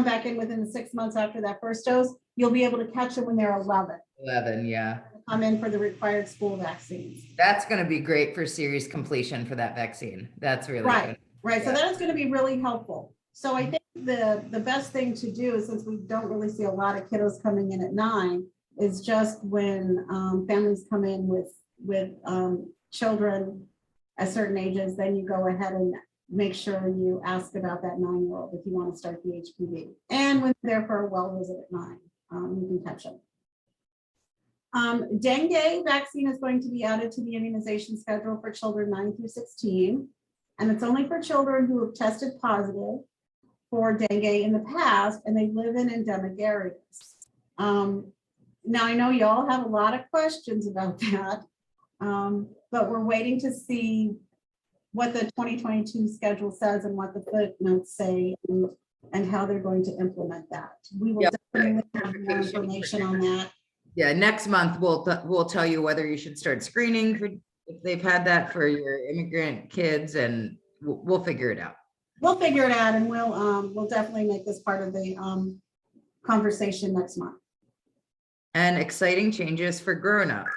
Speaker 2: back in within the 6 months after that first dose, you'll be able to catch them when they're 11.
Speaker 1: 11, yeah.
Speaker 2: Come in for the required school vaccines.
Speaker 1: That's going to be great for series completion for that vaccine. That's really
Speaker 2: Right,
Speaker 1: good.
Speaker 2: right. So
Speaker 1: Yeah.
Speaker 2: that is going to be really helppful. So I think the best thing to do, since we don't really see a lot of kiddos coming in at 9, is just when families come in with children at certain ages, then you go ahead and make sure you ask about that 9-year-old if you want to start the HPV. And when they're for a well visit at 9, you can catch them. Dengue vaccine is going to be added to the immunization schedule for children 9 through 16. And it's only for children who have tested positive for dengue in the past and they live in endemic areas. Now I know you all have a lot of questions about that, but we're waiting to see what the 2022 schedule says and what the footnotes say and how they're going to implement that. We will definitely have more information on that.
Speaker 1: Yeah, next month we'll tell you whether you should start screening for if they've had that for your immigrant kids, and we'll figure it out.
Speaker 2: We'll figure it out, and we'll definitely make this part of the conversation next month.
Speaker 1: And exciting changes for grown-ups.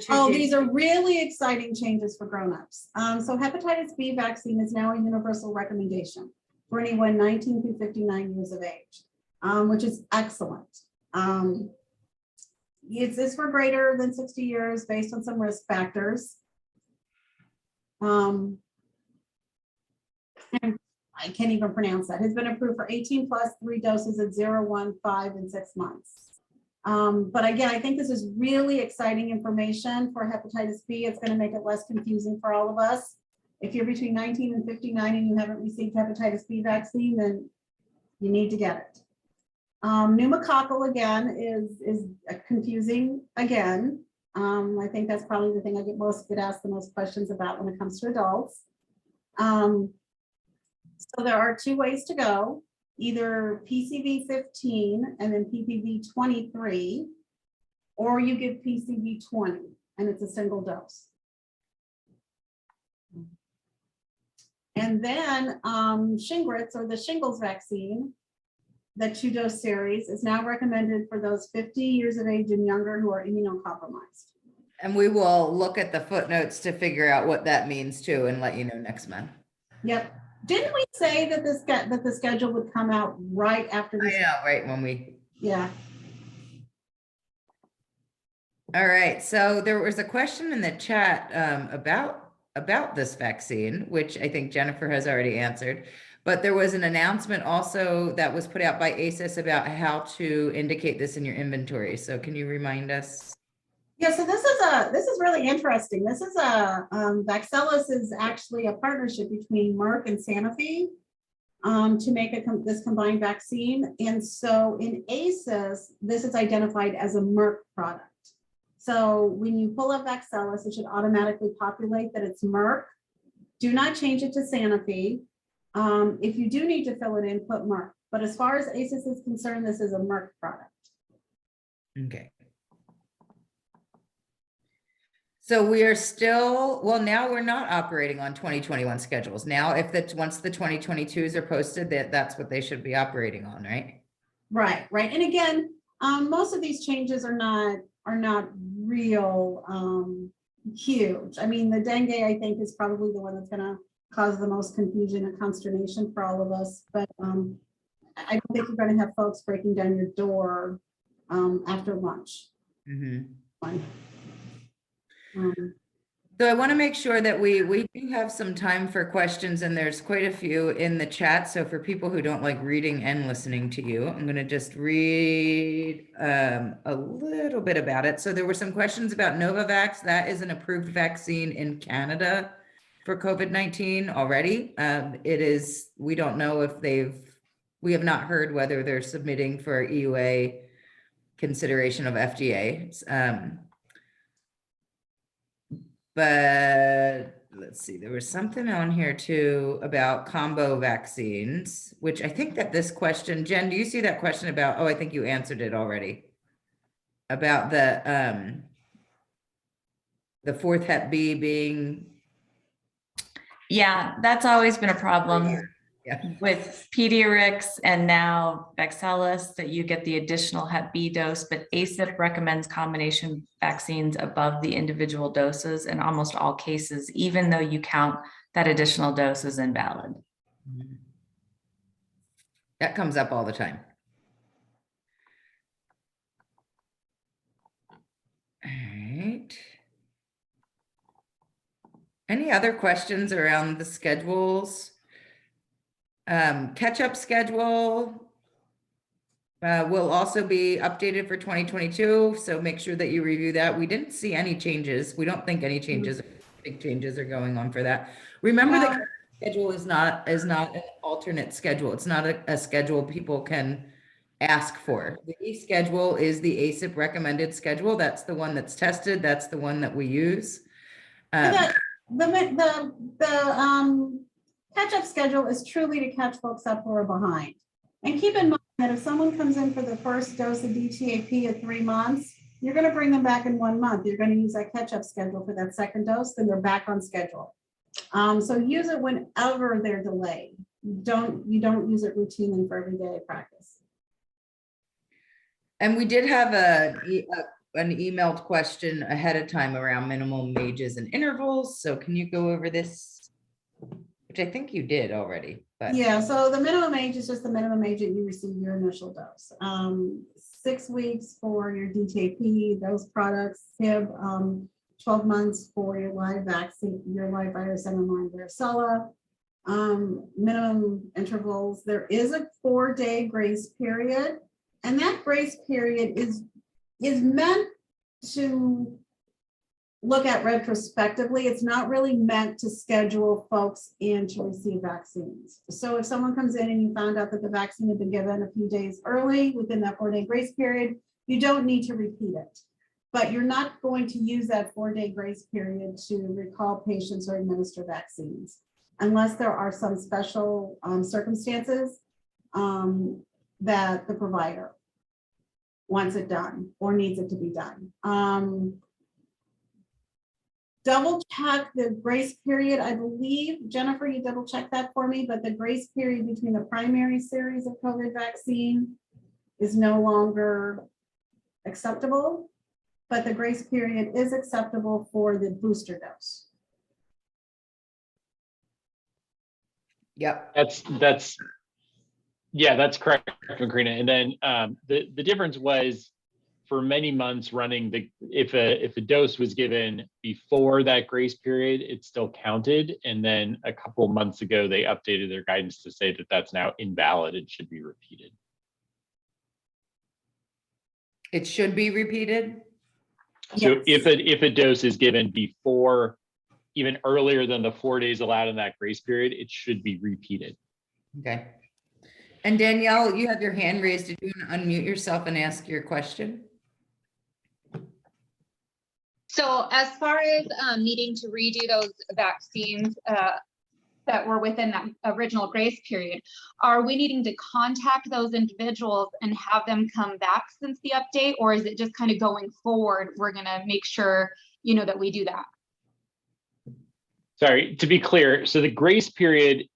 Speaker 2: Oh, these are really exciting changes for grown-ups. So hepatitis B vaccine is now a universal recommendation for anyone 19 through 59 years of age, which is excellent. It's for greater than 60 years based on some risk factors. And I can't even pronounce that, has been approved for 18 plus 3 doses at 0, 1, 5, and 6 months. But again, I think this is really exciting information for hepatitis B. It's going to make it less confusing for all of us. If you're between 19 and 59 and you haven't received hepatitis B vaccine, then you need to get it. Pneumococcal again is confusing again. I think that's probably the thing I get asked the most questions about when it comes to adults. So there are 2 ways to go, either PCV 15 and then PPV 23, or you give PCV 20 and it's a single dose. And then Shingrix, or the shingles vaccine, the 2-dose series, is now recommended for those 50 years of age and younger who are immunocompromised.
Speaker 1: And we will look at the footnotes to figure out what that means too and let you know next month.
Speaker 2: Yep. Didn't we say that the schedule would come out right after this?
Speaker 1: I know, right, when we.
Speaker 2: Yeah.
Speaker 1: All right, so there was a question in the chat about this vaccine, which I think Jennifer has already answered. But there was an announcement also that was put out by ASIIS about how to indicate this in your inventory. So can you remind us?
Speaker 2: Yeah, so this is really interesting. This is Vaccellus is actually a partnership between Merck and Sanofi to make this combined vaccine. And so in ASIIS, this is identified as a Merck product. So when you pull up Vaccellus, it should automatically populate that it's Merck. Do not change it to Sanofi. If you do need to fill it in, put Merck. But as far as ASIIS is concerned, this is a Merck product.
Speaker 1: Okay. So we are still, well, now we're not operating on 2021 schedules. Now, once the 2022s are posted, that's what they should be operating on, right?
Speaker 2: Right. And again, most of these changes are not real huge. I mean, the dengue, I think, is probably the one that's going to cause the most confusion and consternation for all of us. But I don't think you're going to have folks breaking down your door after lunch.
Speaker 1: Mm-hmm. So I want to make sure that we do have some time for questions, and there's quite a few in the chat. So for people who don't like reading and listening to you, I'm going to just read a little bit about it. So there were some questions about Novavax. That is an approved vaccine in Canada for COVID-19 already. It is, we don't know if we have not heard whether they're submitting for EUA consideration of FDA. But let's see, there was something on here too about combo vaccines, which I think that this question, Jen, do you see that question about, oh, I think you answered it already, about the 4th Hep B being.
Speaker 7: Yeah, that's always been a problem
Speaker 1: Yeah.
Speaker 7: with Pediarix and now Vaccellus, that you get the additional Hep B dose, but ACIP recommends combination vaccines above the individual doses in almost all cases, even though you count that additional dose as invalid.
Speaker 1: That comes up all the time. All right. Any other questions around the schedules? Catch-up schedule will also be updated for 2022. So make sure that you review that. We didn't see any changes. We don't think any changes, big changes are going on for that. Remember the schedule is not an alternate schedule. It's not a schedule people can ask for. The schedule is the ACIP recommended schedule. That's the one that's tested. That's the one that we use.
Speaker 2: The catch-up schedule is truly to catch folks up who are behind. And keep in mind that if someone comes in for the first dose of DTaP at 3 months, you're going to bring them back in 1 month. You're going to use that catch-up schedule for that second dose, then they're back on schedule. So use it whenever they're delayed. You don't use it routinely for everyday practice.
Speaker 1: And we did have an emailed question ahead of time around minimum ages and intervals. So can you go over this? Which I think you did already. But
Speaker 2: yeah, so the minimum age is just the minimum age that you receive your initial dose. 6 weeks for your DTaP, those products have 12 months for your live vaccine, your live virus MMR and varicella. Minimum intervals. There is a 4-day grace period, and that grace period is meant to look at retrospectively. It's not really meant to schedule folks in to receive vaccines. So if someone comes in and you found out that the vaccine had been given a few days early within that 4-day grace period, you don't need to repeat it. But you're not going to use that 4-day grace period to recall patients or administer vaccines unless there are some special circumstances that the provider wants it done or needs it to be done. Double check the grace period. I believe, Jennifer, you double check that for me, but the grace period between the primary series of COVID vaccine is no longer acceptable, but the grace period is acceptable for the booster dose.
Speaker 1: Yep.
Speaker 3: That's correct, Macrina. And then the difference was for many months running, if a dose was given before that grace period, it still counted. And then a couple of months ago, they updated their guidance to say that that's now invalid and should be repeated.
Speaker 1: It should be repeated.
Speaker 3: So
Speaker 2: Yes.
Speaker 3: if a dose is given before, even earlier than the 4 days allowed in that grace period, it should be repeated.
Speaker 1: Okay. And Danielle, you have your hand raised. Did you want to unmute yourself and ask your question?
Speaker 8: So as far as needing to redo those vaccines that were within that original grace period, are we needing to contact those individuals and have them come back since the update, or is it just kind of going forward, we're gonna make sure, you know, that we do that?
Speaker 3: Sorry, to be clear, so the grace period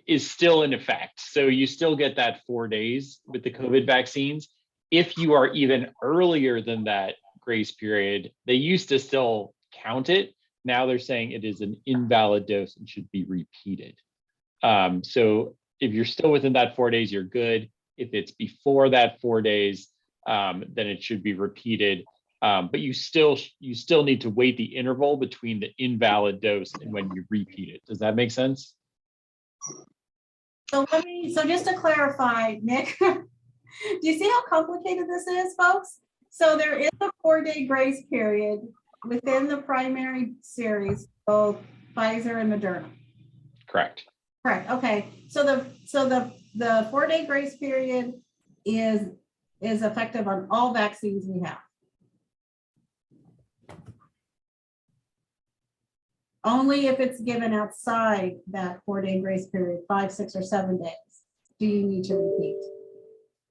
Speaker 3: is still in effect. So you still get that 4 days with the COVID vaccines. If you are even earlier than that grace period, they used to still count it. Now they're saying it is an invalid dose and should be repeated. So if you're still within that 4 days, you're good. If it's before that 4 days, then it should be repeated. But you still need to wait the interval between the invalid dose and when you repeat it. Does that make sense?
Speaker 2: So just to clarify, Nick, do you see how complicated this is, folks? So there is a 4-day grace period within the primary series, both Pfizer and Moderna.
Speaker 3: Correct.
Speaker 2: Correct. Okay. So the 4-day grace period is effective on all vaccines we have. Only if it's given outside that 4-day grace period, 5, 6, or 7 days, do you need to repeat.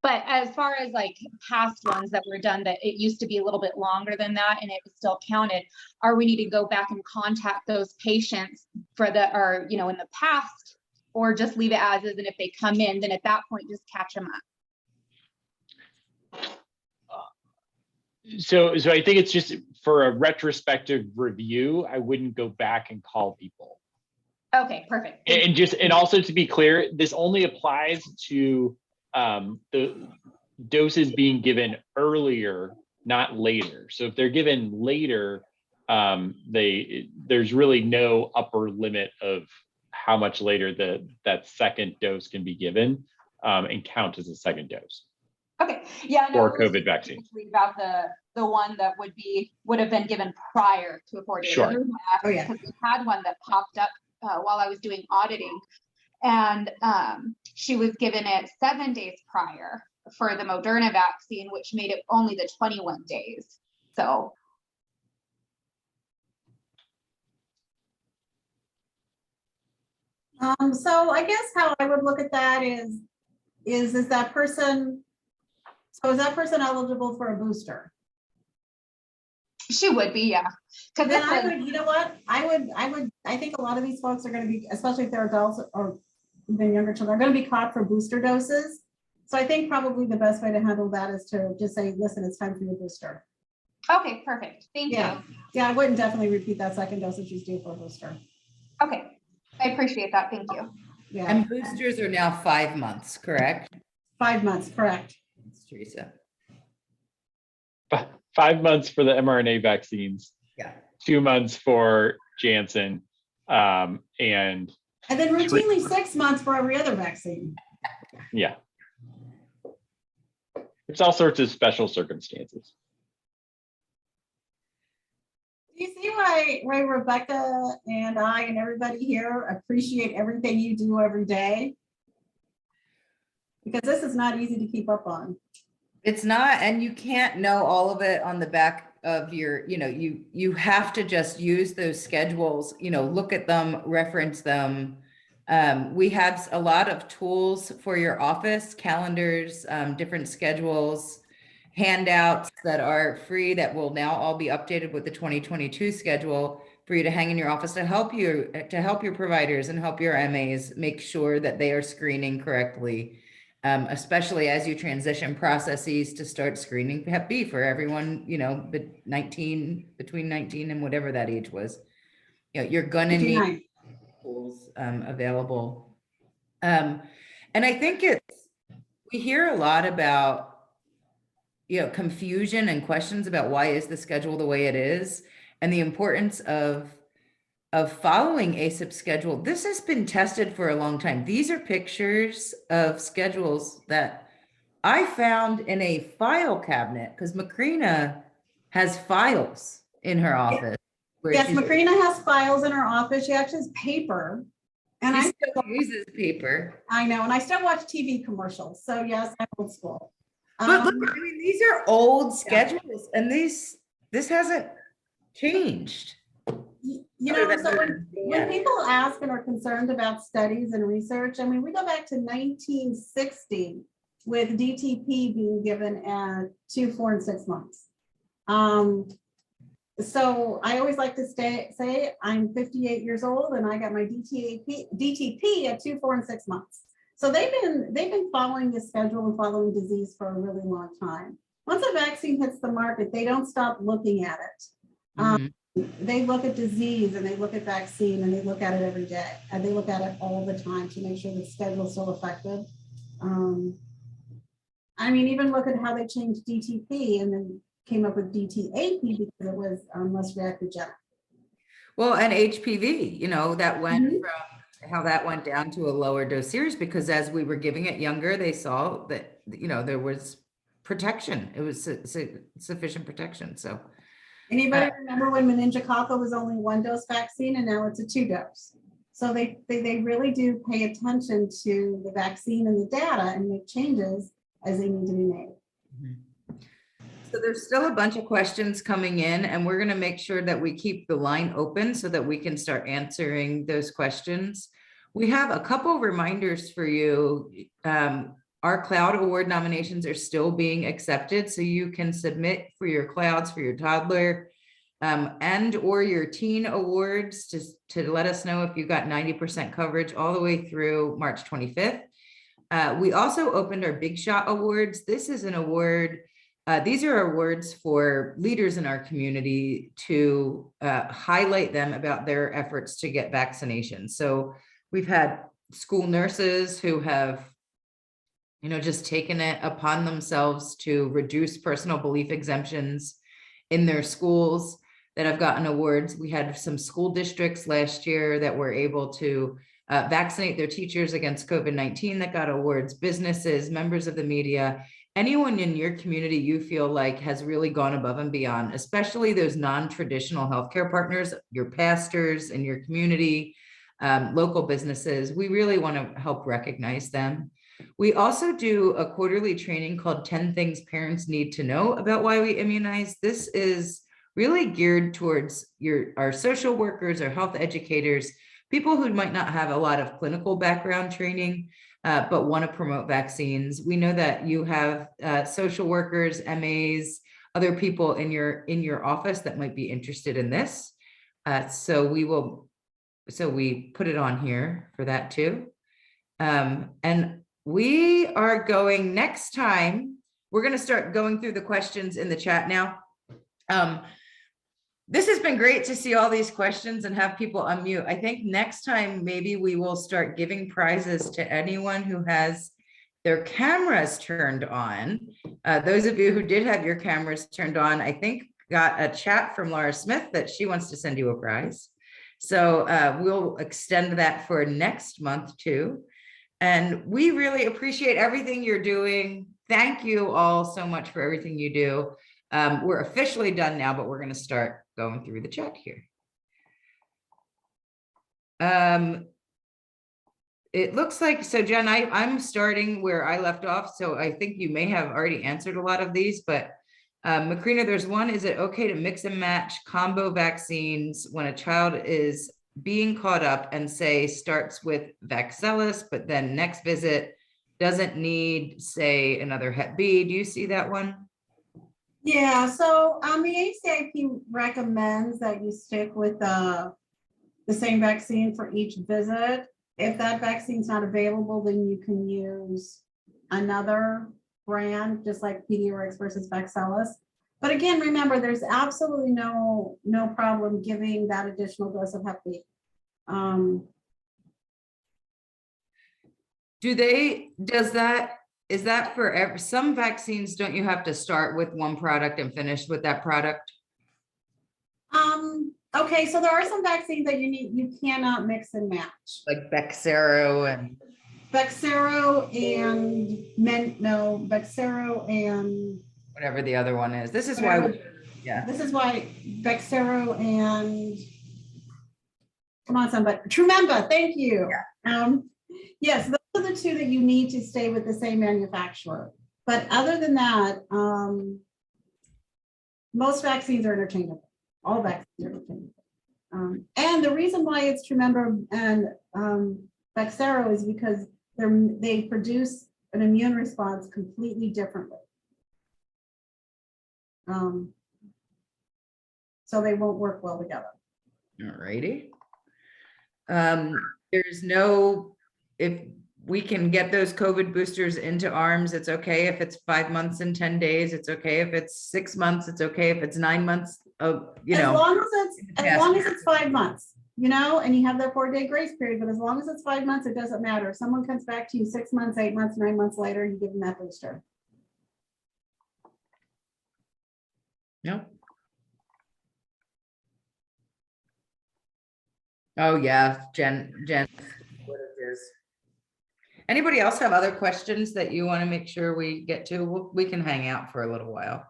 Speaker 8: But as far as like past ones that were done, that it used to be a little bit longer than that and it was still counted, are we need to go back and contact those patients for or, you know, in the past, or just leave it as is, and if they come in, then at that point, just catch them up?
Speaker 3: So I think it's just for a retrospective review, I wouldn't go back and call people.
Speaker 8: Okay, perfect.
Speaker 3: And also to be clear, this only applies to the doses being given earlier, not later. So if they're given later, there's really no upper limit of how much later that second dose can be given and count as a second dose.
Speaker 8: Okay, yeah. No,
Speaker 3: or COVID vaccine.
Speaker 8: About the one that would have been given prior to a 4-day.
Speaker 3: Sure.
Speaker 2: Oh, yeah.
Speaker 8: Because we had one that popped up while I was doing auditing, and she was given it 7 days prior for the Moderna vaccine, which made it only the 21 days. So.
Speaker 2: So I guess how I would look at that is that person, so is that person eligible for a booster?
Speaker 8: She would be, yeah. Because
Speaker 2: Then I would, you know what? I think a lot of these folks are going to be, especially if they're adults or even younger children, are going to be caught for booster doses. So I think probably the best way to handle that is to just say, listen, it's time for your booster.
Speaker 8: Okay, perfect. Thank you.
Speaker 2: Yeah, I wouldn't definitely repeat that second dose if she's due for a booster.
Speaker 8: Okay, I appreciate that. Thank you.
Speaker 2: Yeah,
Speaker 1: And boosters are now 5 months, correct?
Speaker 2: 5 months, correct.
Speaker 1: That's Teresa.
Speaker 3: 5 months for the mRNA vaccines.
Speaker 1: Yeah.
Speaker 3: 2 months for Janssen, and
Speaker 2: And then routinely 6 months for every other vaccine.
Speaker 3: yeah. There's all sorts of special circumstances.
Speaker 2: Do you see why Rebecca and I and everybody here appreciate everything you do every day? Because this is not easy to keep up on.
Speaker 1: It's not, and you can't know all of it on the back of your, you have to just use those schedules, look at them, reference them. We have a lot of tools for your office, calendars, different schedules, handouts that are free that will now all be updated with the 2022 schedule for you to hang in your office to help your providers and help your MAs make sure that they are screening correctly. Especially as you transition processes to start screening Hep B for everyone, between 19 and whatever that age was. You're gonna need tools available. And I think we hear a lot about, confusion and questions about why is the schedule the way it is, and the importance of following ACIP schedule. This has been tested for a long time. These are pictures of schedules that I found in a file cabinet, because Macrina has files in her office.
Speaker 2: Yes, Macrina has files in her office. She actually has paper. And
Speaker 1: She still uses paper.
Speaker 2: I know, and I still watch TV commercials. So yes, I'm old school.
Speaker 1: But look, these are old schedules, and this hasn't changed.
Speaker 2: So when people ask and are concerned about studies and research, we go back to 1960 with DTP being given at 2, 4, and 6 months. So I always like to say I'm 58 years old and I got my DTP at 2, 4, and 6 months. So they've been following this schedule and following disease for a really long time. Once a vaccine hits the market, they don't stop looking at it. They look at disease and they look at vaccine and they look at it every day and they look at it all the time to make sure the schedule is still effective. Even look at how they changed DTP and then came up with DTAP because it was less reactogenic. Well, and HPV, that went from how that went down to a lower dose series because as we were giving it younger, they saw that, there was protection. It was sufficient protection. So. Anybody remember when meningococcal was only 1 dose vaccine and now it's a 2 dose? So they really do pay attention to the vaccine and the data and make changes as they need to be made. So there's still a bunch of questions coming in and we're going to make sure that we keep the line open so that we can start answering those questions. We have a couple reminders for you. Our cloud award nominations are still being accepted, so you can submit for your clouds for your toddler and or your teen awards to let us know if you got 90% coverage all the way through March 25th. We also opened our Big Shot Awards. This is an award. These are awards for leaders in our community to highlight them about their efforts to get vaccinations. So we've had school nurses who have just taken it upon themselves to reduce personal belief exemptions in their schools that have gotten awards. We had some school districts last year that were able to vaccinate their teachers against COVID-19 that got awards, businesses, members of the media, anyone in your community you feel like has really gone above and beyond, especially those non-traditional healthcare partners, your pastors in your community, local businesses. We really want to help recognize them. We also do a quarterly training called 10 Things Parents Need to Know About Why We Immunize. This is really geared towards our social workers, our health educators, people who might not have a lot of clinical background training, but want to promote vaccines. We know that you have social workers, MAs, other people in your office that might be interested in this. So we put it on here for that too. And we are going next time. We're going to start going through the questions in the chat now. This has been great to see all these questions and have people unmute. I think next time, maybe we will start giving prizes to anyone who has their cameras turned on. Those of you who did have your cameras turned on, I think
Speaker 1: got a chat from Laura Smith that she wants to send you a prize. So we'll extend that for next month too. And we really appreciate everything you're doing. Thank you all so much for everything you do. We're officially done now, but we're going to start going through the chat here. It looks like, so Jen, I'm starting where I left off. So I think you may have already answered a lot of these, but Macrina, there's one, is it okay to mix and match combo vaccines when a child is being caught up and say starts with Vaxelis, but then next visit doesn't need, say, another Hep B? Do you see that one?
Speaker 2: Yeah, so the ACIP recommends that you stick with the same vaccine for each visit. If that vaccine's not available, then you can use another brand, just like PDRX versus Vaxelis. But again, remember, there's absolutely no problem giving that additional dose of Hep B. Is that for some vaccines, don't you have to start with one product and finish with that product? Okay, so there are some vaccines that you cannot mix and match.
Speaker 1: Like Bexsero and whatever the other one is. This is why,
Speaker 2: This is why Bexsero and, come on, somebody, Trumemba, thank you. Yes, those are the two that you need to stay with the same manufacturer. But other than that, most vaccines are interchangeable. All vaccines are interchangeable. And the reason why it's Trumemba and Bexsero is because they produce an immune response completely differently. So they won't work well together.
Speaker 1: all righty. There's no, if we can get those COVID boosters into arms, it's okay. If it's 5 months and 10 days, it's okay. If it's 6 months, it's okay. If it's 9 months,
Speaker 2: As long as it's 5 months, and you have that 4-day grace period, but as long as it's 5 months, it doesn't matter. If someone comes back to you 6 months, 8 months, 9 months later, you give them that booster.
Speaker 1: no. Oh yeah, Jen, what it is. Anybody else have other questions that you want to make sure we get to? We can hang out for a little while.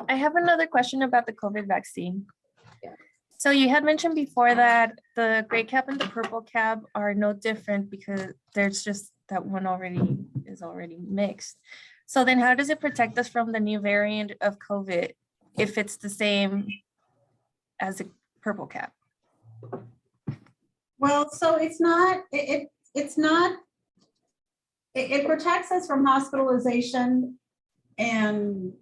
Speaker 5: I have another question about the COVID vaccine.
Speaker 1: Yeah.
Speaker 5: So you had mentioned before that the gray cap and the purple cap are no different because there's just that one is already mixed. So then how does it protect us from the new variant of COVID if it's the same as a purple cap?
Speaker 2: Well, so it protects us from hospitalization and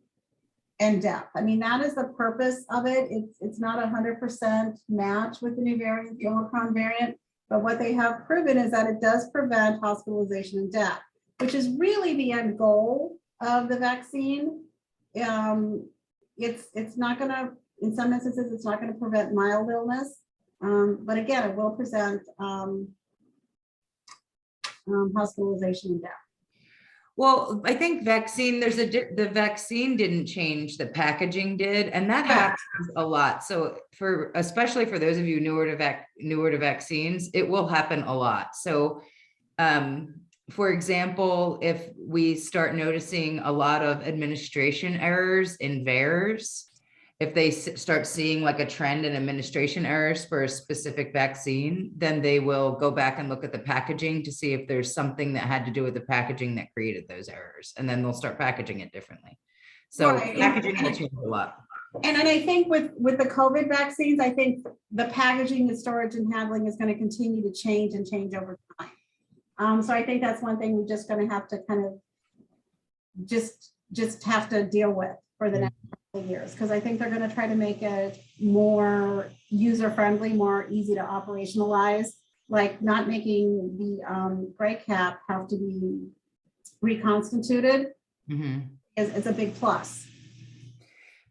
Speaker 2: death. I mean, that is the purpose of it. It's not 100% match with the new variant, the Omicron variant, but what they have proven is that it does prevent hospitalization and death, which is really the end goal of the vaccine. It's not going to, in some instances, it's not going to prevent mild illness, but again, it will prevent hospitalization and death.
Speaker 1: Well, I think the vaccine didn't change, the packaging did, and that happens a lot. So especially for those of you newer to vaccines, it will happen a lot. So for example, if we start noticing a lot of administration errors in VAERS, if they start seeing like a trend in administration errors for a specific vaccine, then they will go back and look at the packaging to see if there's something that had to do with the packaging that created those errors. And then they'll start packaging it differently. So packaging will change a lot.
Speaker 2: And I think with the COVID vaccines, I think the packaging, the storage and handling is going to continue to change over time. So I think that's one thing we're just going to have to kind of just have to deal with for the next couple of years, because I think they're going to try to make it more user-friendly, more easy to operationalize, like not making the gray cap have to be reconstituted. It's a big plus.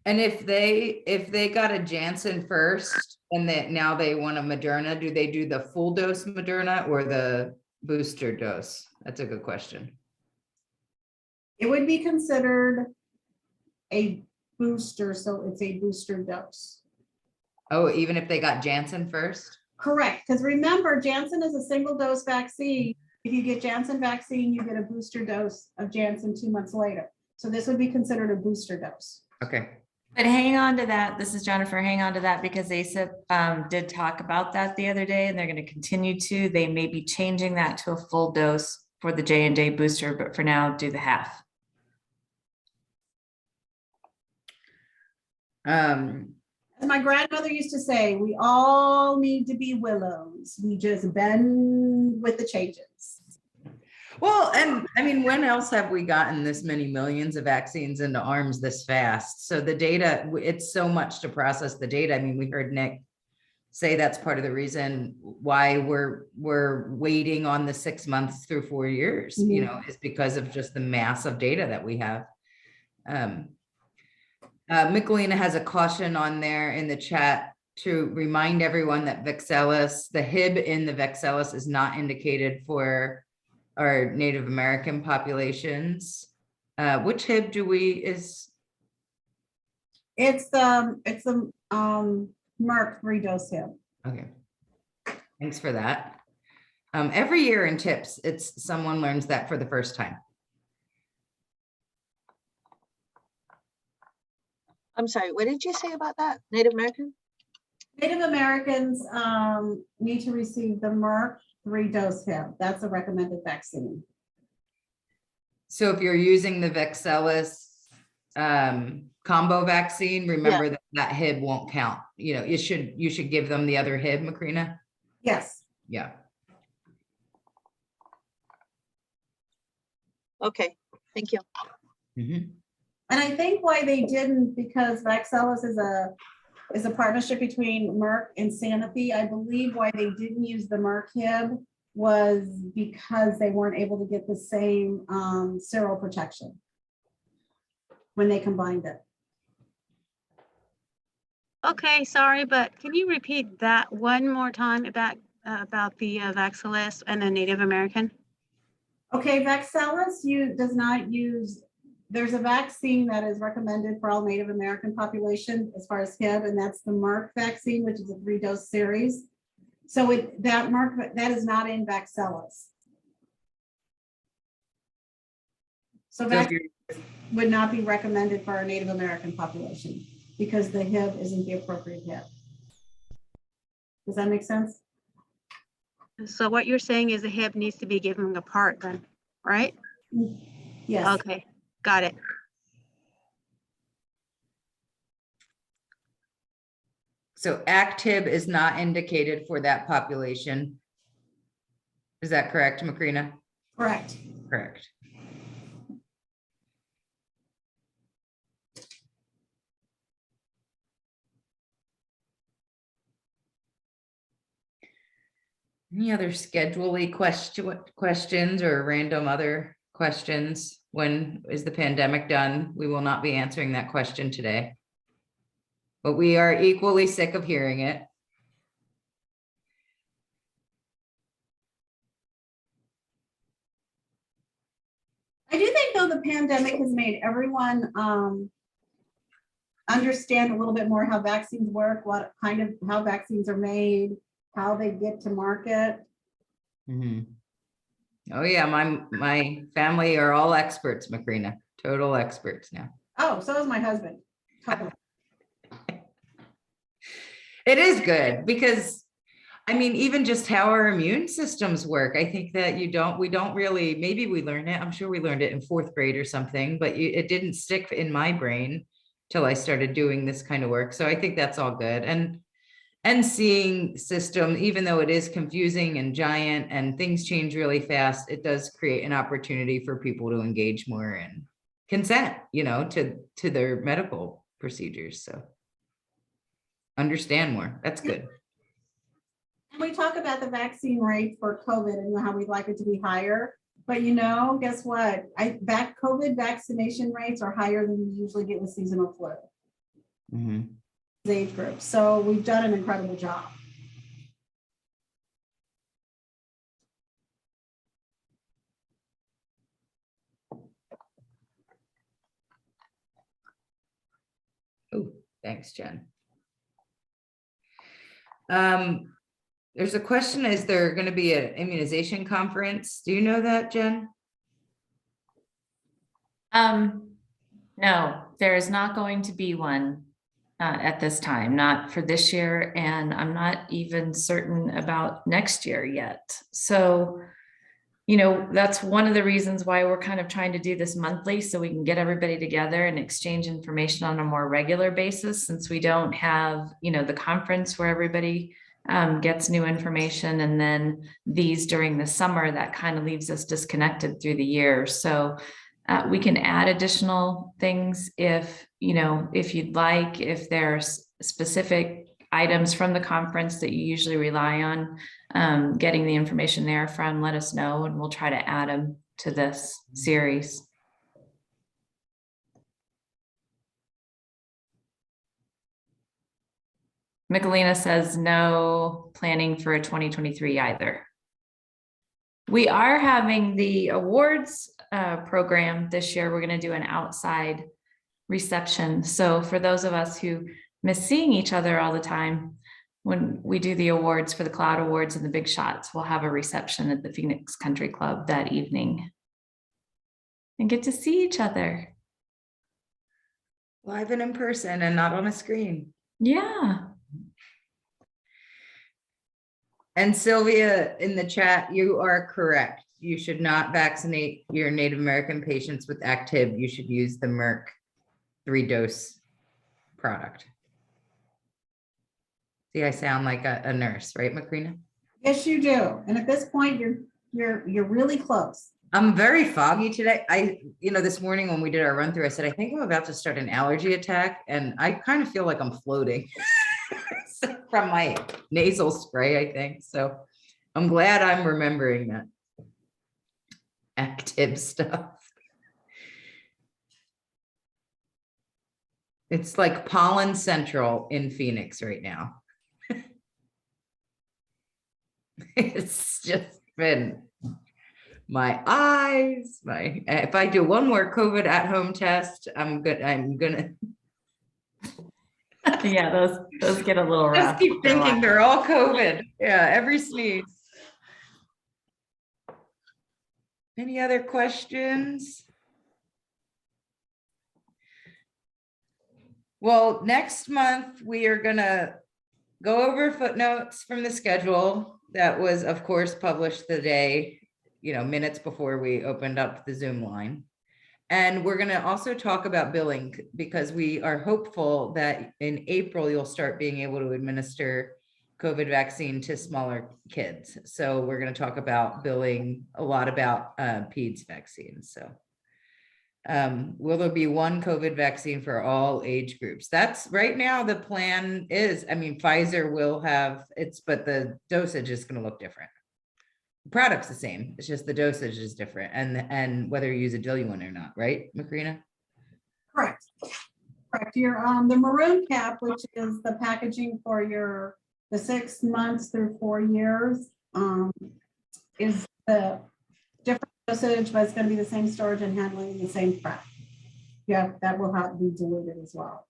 Speaker 1: And if they got a Janssen first and that now they want a Moderna, do they do the full dose Moderna or the booster dose? That's a good question.
Speaker 2: It would be considered a booster, so it's a booster dose.
Speaker 1: Oh, even if they got Janssen first?
Speaker 2: Correct, because remember, Janssen is a single dose vaccine. If you get Janssen vaccine, you get a booster dose of Janssen 2 months later. So this would be considered a booster dose.
Speaker 1: Okay.
Speaker 7: But hang on to that. This is Jennifer. Hang on to that because ACIP did talk about that the other day, and they're going to continue to. They may be changing that to a full dose for the J&J booster, but for now, do the half.
Speaker 2: As my grandmother used to say, we all need to be willows. We just bend with the changes.
Speaker 1: Well, and I mean, when else have we gotten this many millions of vaccines into arms this fast? So the data, it's so much to process the data. I mean, we heard Nick say that's part of the reason why we're waiting on the 6 months through 4 years, you know, is because of just the massive data that we have. Michelina has a caution on there in the chat to remind everyone that Vexelis, the Hib in the Vexelis is not indicated for our Native American populations. Which Hib do we is?
Speaker 2: It's the Merck 3-dose Hib.
Speaker 1: Okay, thanks for that. Every year in tips, it's someone learns that for the first time.
Speaker 4: I'm sorry, what did you say about that? Native American?
Speaker 2: Native Americans need to receive the Merck 3-dose Hib. That's a recommended vaccine.
Speaker 1: So if you're using the Vexelis combo vaccine, remember that that Hib won't count. You know, you should give them the other Hib, Macrina.
Speaker 2: Yes.
Speaker 1: Yeah.
Speaker 4: Okay, thank you.
Speaker 1: Mm-hmm.
Speaker 2: And I think why they didn't, because Vexelis is a partnership between Merck and Sanofi. I believe why they didn't use the Merck Hib was because they weren't able to get the same seroprotection when they combined it.
Speaker 9: Okay, sorry, but can you repeat that one more time about the Vexelis and the Native American?
Speaker 2: Okay, Vexelis does not use, there's a vaccine that is recommended for all Native American population as far as Hib, and that's the Merck vaccine, which is a 3-dose series. So that Merck, that is not in Vexelis. So Vexelis would not be recommended for our Native American population because the Hib isn't the appropriate Hib. Does that make sense?
Speaker 9: So what you're saying is the Hib needs to be given apart then, right?
Speaker 2: Yes.
Speaker 9: Okay, got it.
Speaker 1: So ACTIB is not indicated for that population. Is that correct, Macrina?
Speaker 2: Correct.
Speaker 1: Correct. Any other schedule-y questions or random other questions? When is the pandemic done? We will not be answering that question today. But we are equally sick of hearing it.
Speaker 2: I do think though the pandemic has made everyone understand a little bit more how vaccines work, how vaccines are made, how they get to market.
Speaker 1: Mm-hmm. Oh yeah, my family are all experts, Macrina, total experts now.
Speaker 2: Oh, so is my husband.
Speaker 1: It is good because, I mean, even just how our immune systems work, I think that we don't really, maybe we learned it. I'm sure we learned it in 4th grade or something, but it didn't stick in my brain till I started doing this kind of work. So I think that's all good. And seeing system, even though it is confusing and giant and things change really fast, it does create an opportunity for people to engage more and consent, you know, to their medical procedures. So understand more. That's good.
Speaker 2: And we talk about the vaccine rate for COVID and how we'd like it to be higher. But you know, guess what? COVID vaccination rates are higher than we usually get with seasonal flu.
Speaker 1: Mm-hmm.
Speaker 2: Age group. So we've done an incredible job.
Speaker 1: Thanks, Jen. There's a question, is there going to be an immunization conference? Do you know that, Jen?
Speaker 7: No, there is not going to be one at this time, not for this year, and I'm not even certain about next year yet. So, you know, that's one of the reasons why we're kind of trying to do this monthly, so we can get everybody together and exchange information on a more regular basis, since we don't have, you know, the conference where everybody gets new information, and then these during the summer, that kind of leaves us disconnected through the year. So we can add additional things if, you know, if you'd like, if there's specific items from the conference that you usually rely on, getting the information there from, let us know, and we'll try to add them to this series. Michelina says no planning for a 2023 either. We are having the awards program this year. We're going to do an outside reception. So for those of us who miss seeing each other all the time, when we do the awards for the Cloud Awards and the Big Shots, we'll have a reception at the Phoenix Country Club that evening and get to see each other.
Speaker 1: Live and in person and not on a screen.
Speaker 7: Yeah.
Speaker 1: And Sylvia in the chat, you are correct. You should not vaccinate your Native American patients with Activ. You should use the Merck 3-dose product. See, I sound like a nurse, right, Macrina?
Speaker 2: Yes, you do. And at this point, you're really close.
Speaker 1: I'm very foggy today. You know, this morning when we did our run through, I said, I think I'm about to start an allergy attack, and I kind of feel like I'm floating from my nasal spray, I think. So I'm glad I'm remembering that Active stuff. It's like pollen central in Phoenix right now. It's just been my eyes, if I do one more COVID at home test, I'm gonna
Speaker 7: Yeah, those get a little rough.
Speaker 1: just keep thinking they're all COVID. Yeah, every sneeze. Any other questions? Well, next month we are gonna go over footnotes from the schedule that was, of course, published the day, you know, minutes before we opened up the Zoom line. And we're going to also talk about billing, because we are hopeful that in April, you'll start being able to administer COVID vaccine to smaller kids. So we're going to talk about billing, a lot about PEDS vaccines. So will there be one COVID vaccine for all age groups? That's right now the plan is, I mean, Pfizer will have its, but the dosage is going to look different. The product's the same, it's just the dosage is different, and whether you use a diluent or not, right, Macrina?
Speaker 2: Correct. Correct. Your the maroon cap, which is the packaging for the 6 months through 4 years, is the different dosage, but it's going to be the same storage and handling, the same prep. Yeah, that will have to be diluted as well.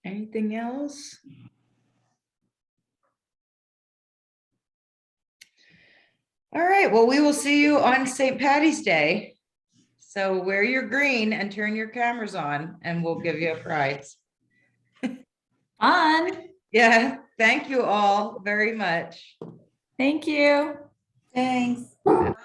Speaker 1: Anything else? All right, well, we will see you on St. Patty's Day. So wear your green and turn your cameras on, and we'll give you a prize.
Speaker 7: Fun.
Speaker 1: Yeah, thank you all very much.
Speaker 7: Thank you.
Speaker 2: Thanks.